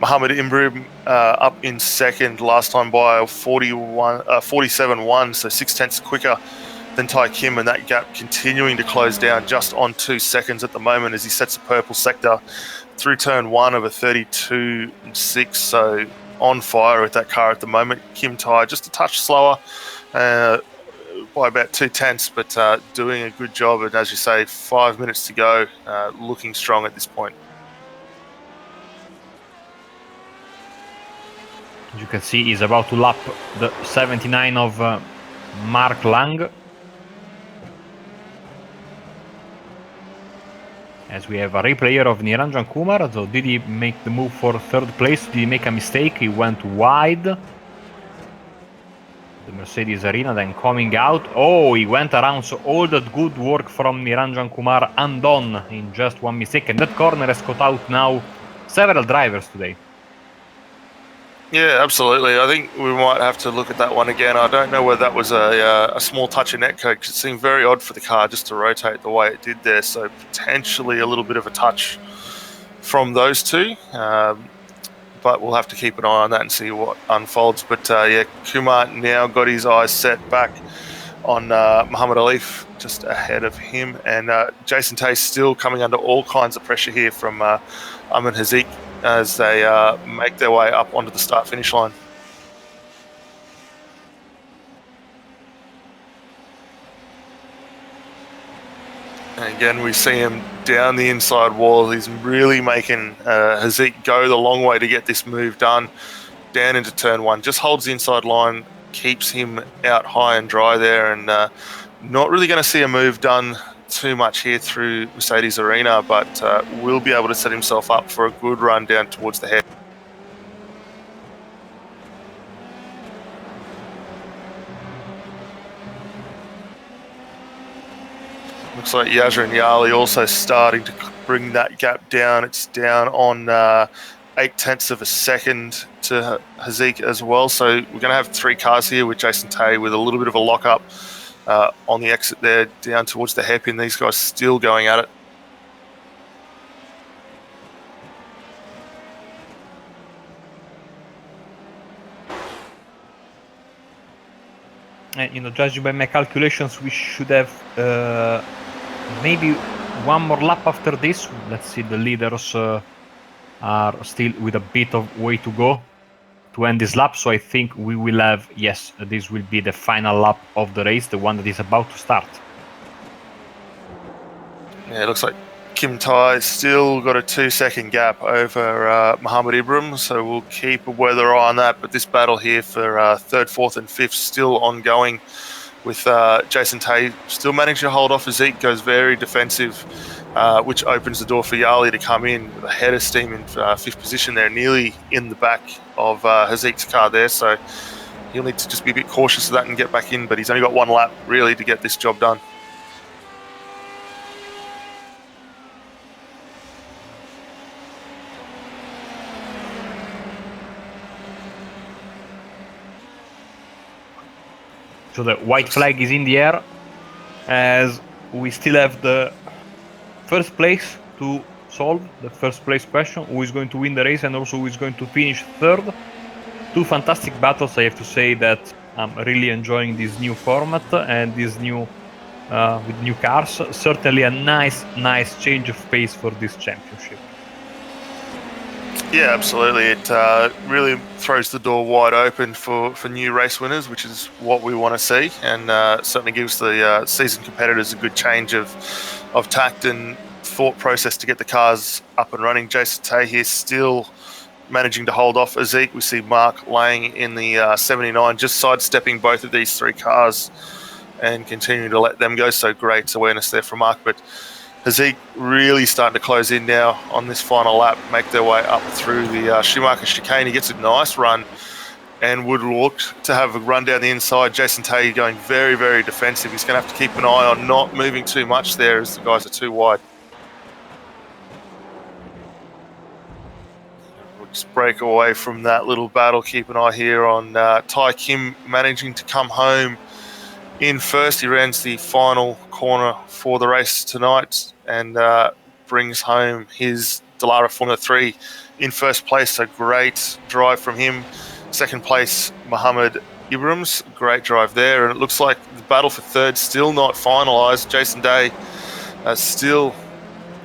Mohammed Imbrib up in second, last time by 47.1, so 6/10 quicker than Tai Kim, and that gap continuing to close down just on 2 seconds at the moment as he sets the purple sector through turn 1 of a 32.6, so on fire with that car at the moment. Kim Tai just a touch slower by about 2/10, but doing a good job, and as you say, 5 minutes to go, looking strong at this point. As you can see, he's about to lap the 79 of Mark Lang. As we have a replayer of Niranjan Kumar, so did he make the move for third place? Did he make a mistake? He went wide. The Mercedes Arena then coming out. Oh, he went around, so all that good work from Niranjan Kumar undone in just one mistake. And that corner has caught out now several drivers today. Yeah, absolutely. I think we might have to look at that one again. I don't know whether that was a small touch in netcode, because it seemed very odd for the car just to rotate the way it did there. So potentially a little bit of a touch from those two. But we'll have to keep an eye on that and see what unfolds. But yeah, Kumar now got his eyes set back on Muhammad Alif, just ahead of him. And Jason Tay still coming under all kinds of pressure here from Amin Hazik as they make their way up onto the start-finish line. And again, we see him down the inside wall. He's really making Hazik go the long way to get this move done. Down into turn 1, just holds the inside line, keeps him out high and dry there, and not really going to see a move done too much here through Mercedes Arena, but will be able to set himself up for a good run down towards the head. Looks like Yasrin Yali also starting to bring that gap down. It's down on 0.8 of a second to Hazik as well. So we're going to have 3 cars here with Jason Tay with a little bit of a lock-up on the exit there down towards the hairpin. These guys still going at it. And, judging by my calculations, we should have maybe one more lap after this. Let's see, the leaders are still with a bit of way to go to end this lap, so I think we will have, yes, this will be the final lap of the race, the one that is about to start. Yeah, it looks like Kim Tai still got a 2-second gap over Muhammad Ibrahim, so we'll keep a weather eye on that. But this battle here for 3rd, 4th and 5th still ongoing, with Jason Tay still managing to hold off. Hazik goes very defensive, which opens the door for Yali to come in with a head of steam in 5th position there, nearly in the back of Hazik's car there. So he'll need to just be a bit cautious of that and get back in, but he's only got 1 lap really to get this job done. So the white flag is in the air, as we still have the first place to solve, the first place question, who is going to win the race and also who is going to finish 3rd. 2 fantastic battles. I have to say that I'm really enjoying this new format and this new with new cars. Certainly a nice change of pace for this championship. Yeah, absolutely. It really throws the door wide open for new race winners, which is what we want to see, and certainly gives the seasoned competitors a good change of tact and thought process to get the cars up and running. Jason Tay here still managing to hold off Hazik. We see Mark laying in the 79, just sidestepping both of these 3 cars and continuing to let them go. So great awareness there from Mark, but Hazik really starting to close in now on this final lap, make their way up through the Schumacher chicane. He gets a nice run and would look to have a run down the inside. Jason Tay going very, very defensive. He's going to have to keep an eye on not moving too much there as the guys are too wide. just break away from that little battle. Keep an eye here on Tai Kim managing to come home in first. He runs the final corner for the race tonight and brings home his Dallara Formula 3 in first place. A great drive from him. Second place, Mohammed Ibrahim's great drive there, and it looks like the battle for third still not finalised. Jason Day still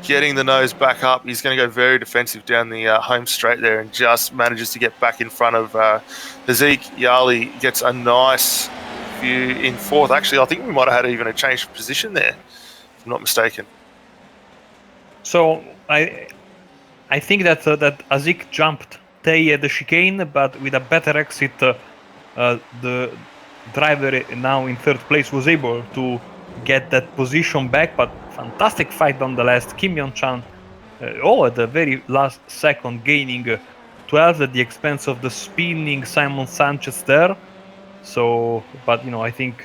getting the nose back up. He's going to go very defensive down the home straight there and just manages to get back in front of Haziq Yali. Gets a nice view in fourth. Actually, I think we might have had even a change of position there, if I'm not mistaken. So I think that Haziq jumped Tay at the chicane, but with a better exit, the driver now in third place was able to get that position back. But fantastic fight nonetheless. Kim Yong-chan, at the very last second, gaining 12 at the expense of the spinning Simon Sanchez there. So, but I think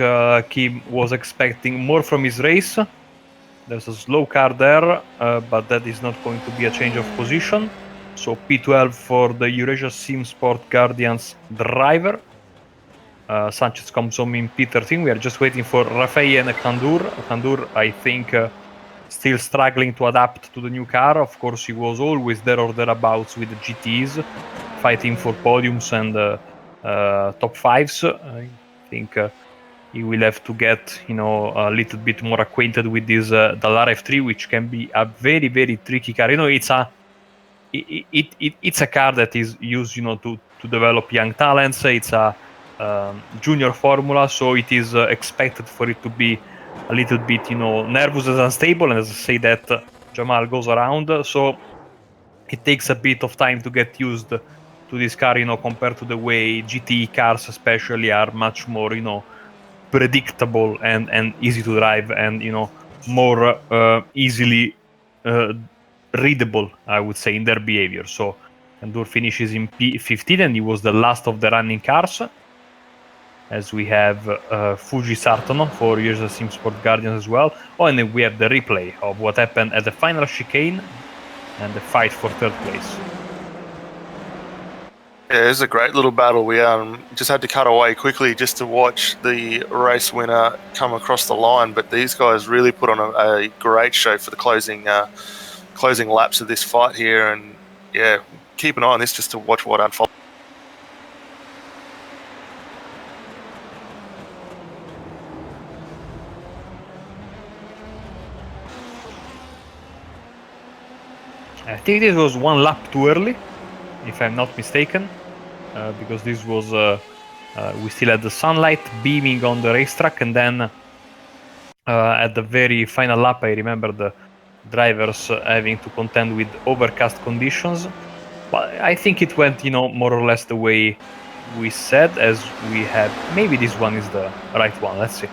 Kim was expecting more from his race. There's a slow car there, but that is not going to be a change of position. So P12 for the Eurasia SimSport Guardians driver. Sanchez comes home in P13. We are just waiting for Rafael and Kandur. Kandur, I think, still struggling to adapt to the new car. Of course, he was always there or thereabouts with the GTs, fighting for podiums and top fives. I think he will have to get, a little bit more acquainted with this Dallara F3, which can be a very, very tricky car. It's a car that is used, to develop young talents. It's a junior formula, so it is expected for it to be a little bit, nervous and unstable. And as I say that, Jamal goes around, so it takes a bit of time to get used to this car, compared to the way GT cars especially are much more, predictable and easy to drive and, more easily readable, I would say, in their behavior. So Kandur finishes in P15, and he was the last of the running cars. As we have Fuji Sartono for Eurasia SimSport Guardians as well. Oh, and then we have the replay of what happened at the final chicane and the fight for third place. Yeah, it was a great little battle. We just had to cut away quickly just to watch the race winner come across the line. But these guys really put on a great show for the closing laps of this fight here. And yeah, keep an eye on this just to watch what unfolds. I think this was one lap too early, if I'm not mistaken, because this was we still had the sunlight beaming on the racetrack, and then at the very final lap, I remember the drivers having to contend with overcast conditions. But I think it went, more or less the way we said, as we had. Maybe this one is the right one. Let's see.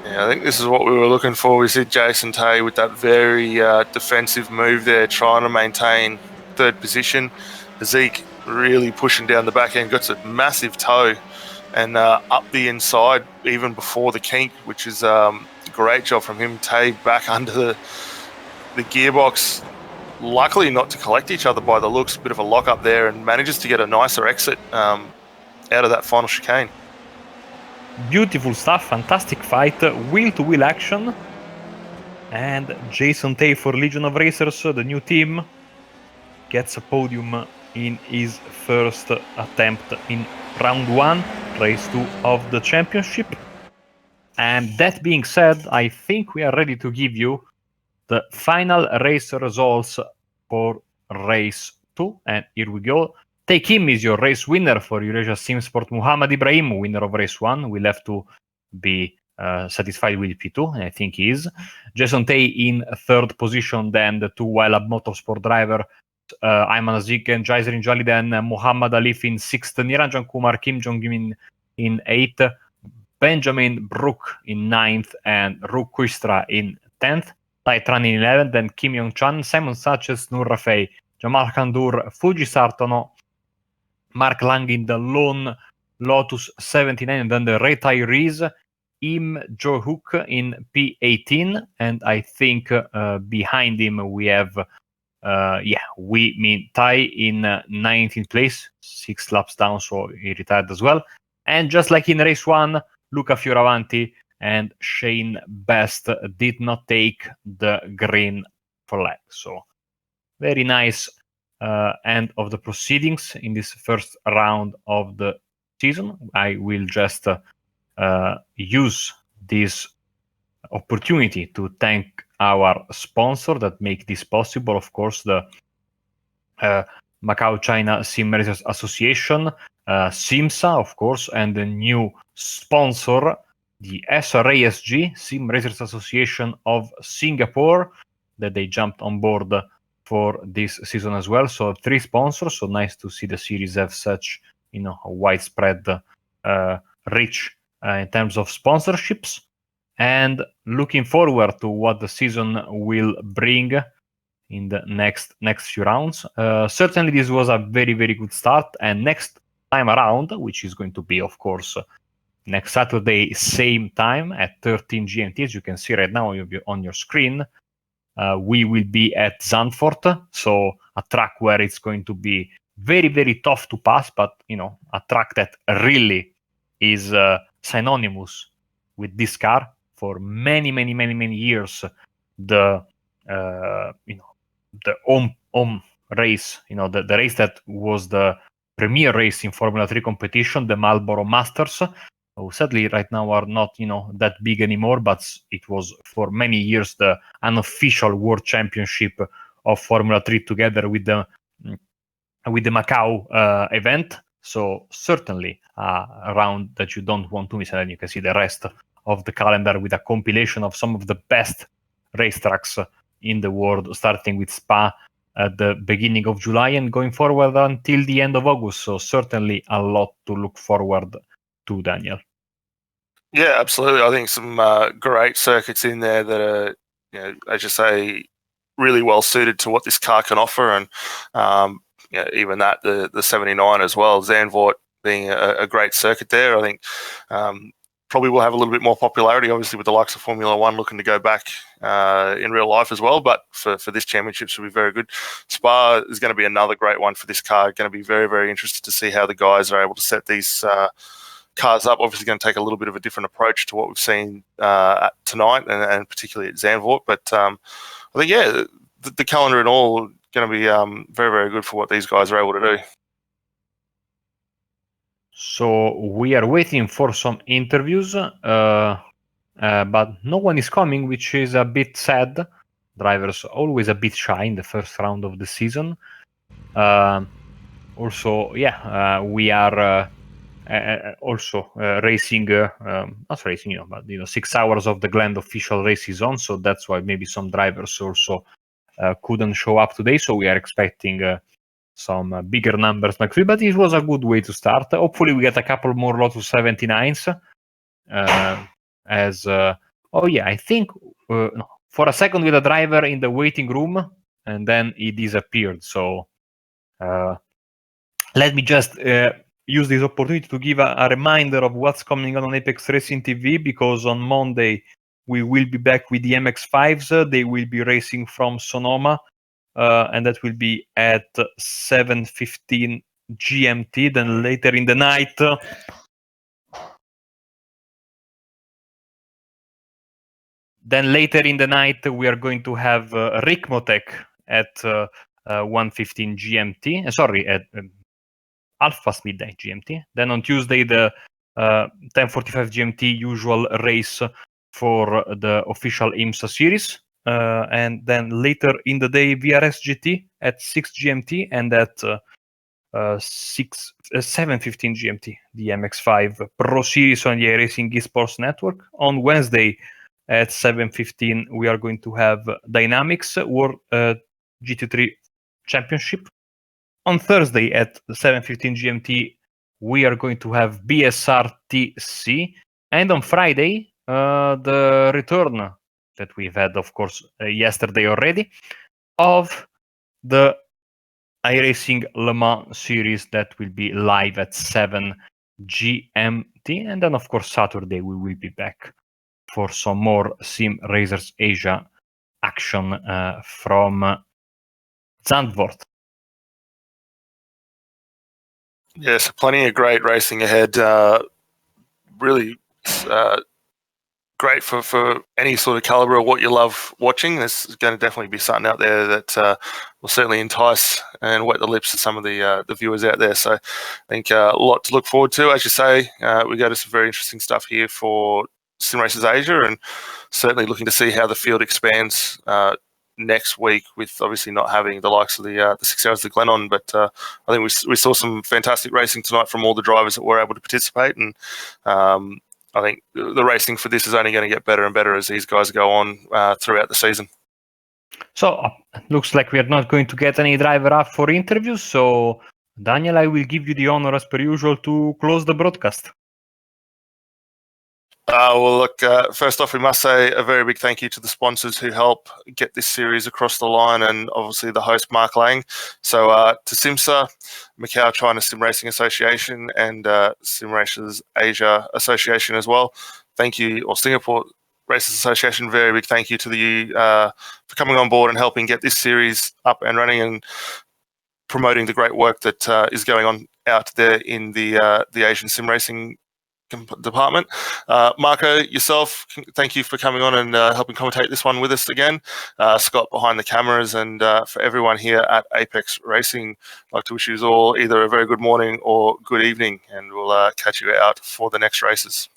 Yeah, I think this is what we were looking for. We see Jason Tay with that very defensive move there, trying to maintain third position. Zeke really pushing down the back end, got a massive toe and up the inside even before the kink, which is a great job from him. Tay back under the gearbox, luckily not to collect each other by the looks, a bit of a lock up there, and manages to get a nicer exit out of that final chicane. Beautiful stuff, fantastic fight, wheel-to-wheel action. And Jason Tay for Legion of Racers, the new team, gets a podium in his first attempt in round 1, race 2 of the championship. And that being said, I think we are ready to give you the final race results for race 2. And here we go. Take him is your race winner for Eurasia SimSport. Muhammad Ibrahim, winner of race 1. We'll have to be satisfied with P2, and I think he is. Jason Tay in third position, then the two Wild Motorsport driver, Ayman Azik and Jaiserin Jali, then Muhammad Alif in sixth, Niranjan Kumar, Kim Jong-kim in eighth, Benjamin Brook in ninth, and Rook Quistra in 10th, Taitran in 11th, then Kim Yong-chan, Simon Sanchez, Nur Rafei, Jamal Kandur, Fuji Sartono, Mark Lang in the Lone Lotus 79, and then the retirees, Im Jo-hook in P18, and I think behind him we have we mean Tai in 19th place, 6 laps down, so he retired as well. And just like in race 1, Luca Fioravanti and Shane Best did not take the green flag. So very nice end of the proceedings in this first round of the season. I will just use this opportunity to thank our sponsor that make this possible. Of course, the Macau-China SimRacing Association, SIMSA, of course, and the new sponsor, the SRASG, SimRacers Association of Singapore, that they jumped on board for this season as well. So 3 sponsors. So nice to see the series have such, a widespread reach in terms of sponsorships. And looking forward to what the season will bring in the next few rounds. Certainly, this was a very, very good start. And next time around, which is going to be, of course, next Saturday, same time at 13 GMT, as you can see right now on your screen, we will be at Zandvoort, so a track where it's going to be very, very tough to pass, but a track that really is synonymous with this car for many, many, many, many years. The the home race, the race that was the premier race in Formula 3 competition, the Marlboro Masters, who sadly right now are not that big anymore, but it was for many years the unofficial world championship of Formula 3 together with the Macau event. So certainly a round that you don't want to miss, and you can see the rest of the calendar with a compilation of some of the best racetracks in the world, starting with Spa at the beginning of July and going forward until the end of August. So certainly a lot to look forward to, Daniel. Yeah, absolutely. I think some great circuits in there that are, as you say, really well suited to what this car can offer, and even that the 79 as well, Zandvoort being a great circuit there. I think probably will have a little bit more popularity, obviously, with the likes of Formula One looking to go back in real life as well. But for this championship, should be very good. Spa is going to be another great one for this car. Going to be very, very interested to see how the guys are able to set these cars up. Obviously going to take a little bit of a different approach to what we've seen tonight, and particularly at Zandvoort. But I think, the calendar and all going to be very, very good for what these guys are able to do. So we are waiting for some interviews, but no one is coming, which is a bit sad. Drivers always a bit shy in the first round of the season. Also, we are also racing, not racing, but 6 hours of the Glen official race is on, so that's why maybe some drivers also couldn't show up today. So we are expecting some bigger numbers next week, but it was a good way to start. Hopefully we get a couple more Lotus 79s. I think for a second with a driver in the waiting room, and then he disappeared. So let me just use this opportunity to give a reminder of what's coming on ApexRacingTV, because on Monday we will be back with the MX-5s. They will be racing from Sonoma, and that will be at 7:15 GMT. Then later in the night, we are going to have Rick Motek at 1:15 GMT. Sorry, at half past midnight GMT. Then on Tuesday, the 10:45 GMT usual race for the official IMSA series. And then later in the day, VRS GT at 6 GMT, and at 7:15 GMT, the MX-5 Pro Series on the Eracing Esports Network. On Wednesday at 7:15, we are going to have Dynamics World GT3 Championship. On Thursday at 7:15 GMT, we are going to have BSRTC. And on Friday, the return that we've had, of course, yesterday already, of the iRacing Le Mans series that will be live at 7 GMT. And then, of course, Saturday we will be back for some more SimRacers Asia action from Zandvoort. Yes, plenty of great racing ahead. Really great for any sort of caliber of what you love watching. There's going to definitely be something out there that will certainly entice and wet the lips of some of the viewers out there. So I think a lot to look forward to. As you say, we go to some very interesting stuff here for SimRacers Asia, and certainly looking to see how the field expands next week, with obviously not having the likes of the 6 hours of Glen on. But I think we saw some fantastic racing tonight from all the drivers that were able to participate, and I think the racing for this is only going to get better and better as these guys go on throughout the season. So looks like we are not going to get any driver up for interviews. So Daniel, I will give you the honor as per usual to close the broadcast. Well, look, first off, we must say a very big thank you to the sponsors who help get this series across the line, and obviously the host, Mark Lang. So to SIMSA, Macau-China SimRacing Association, and SimRacers Asia Association as well. Thank you, or Singapore Racers Association, very big thank you to you for coming on board and helping get this series up and running and promoting the great work that is going on out there in the Asian sim racing department. Marco, yourself, thank you for coming on and helping commentate this one with us again. Scott behind the cameras, and for everyone here at Apex Racing, I'd like to wish you all either a very good morning or good evening, and we'll catch you out for the next races.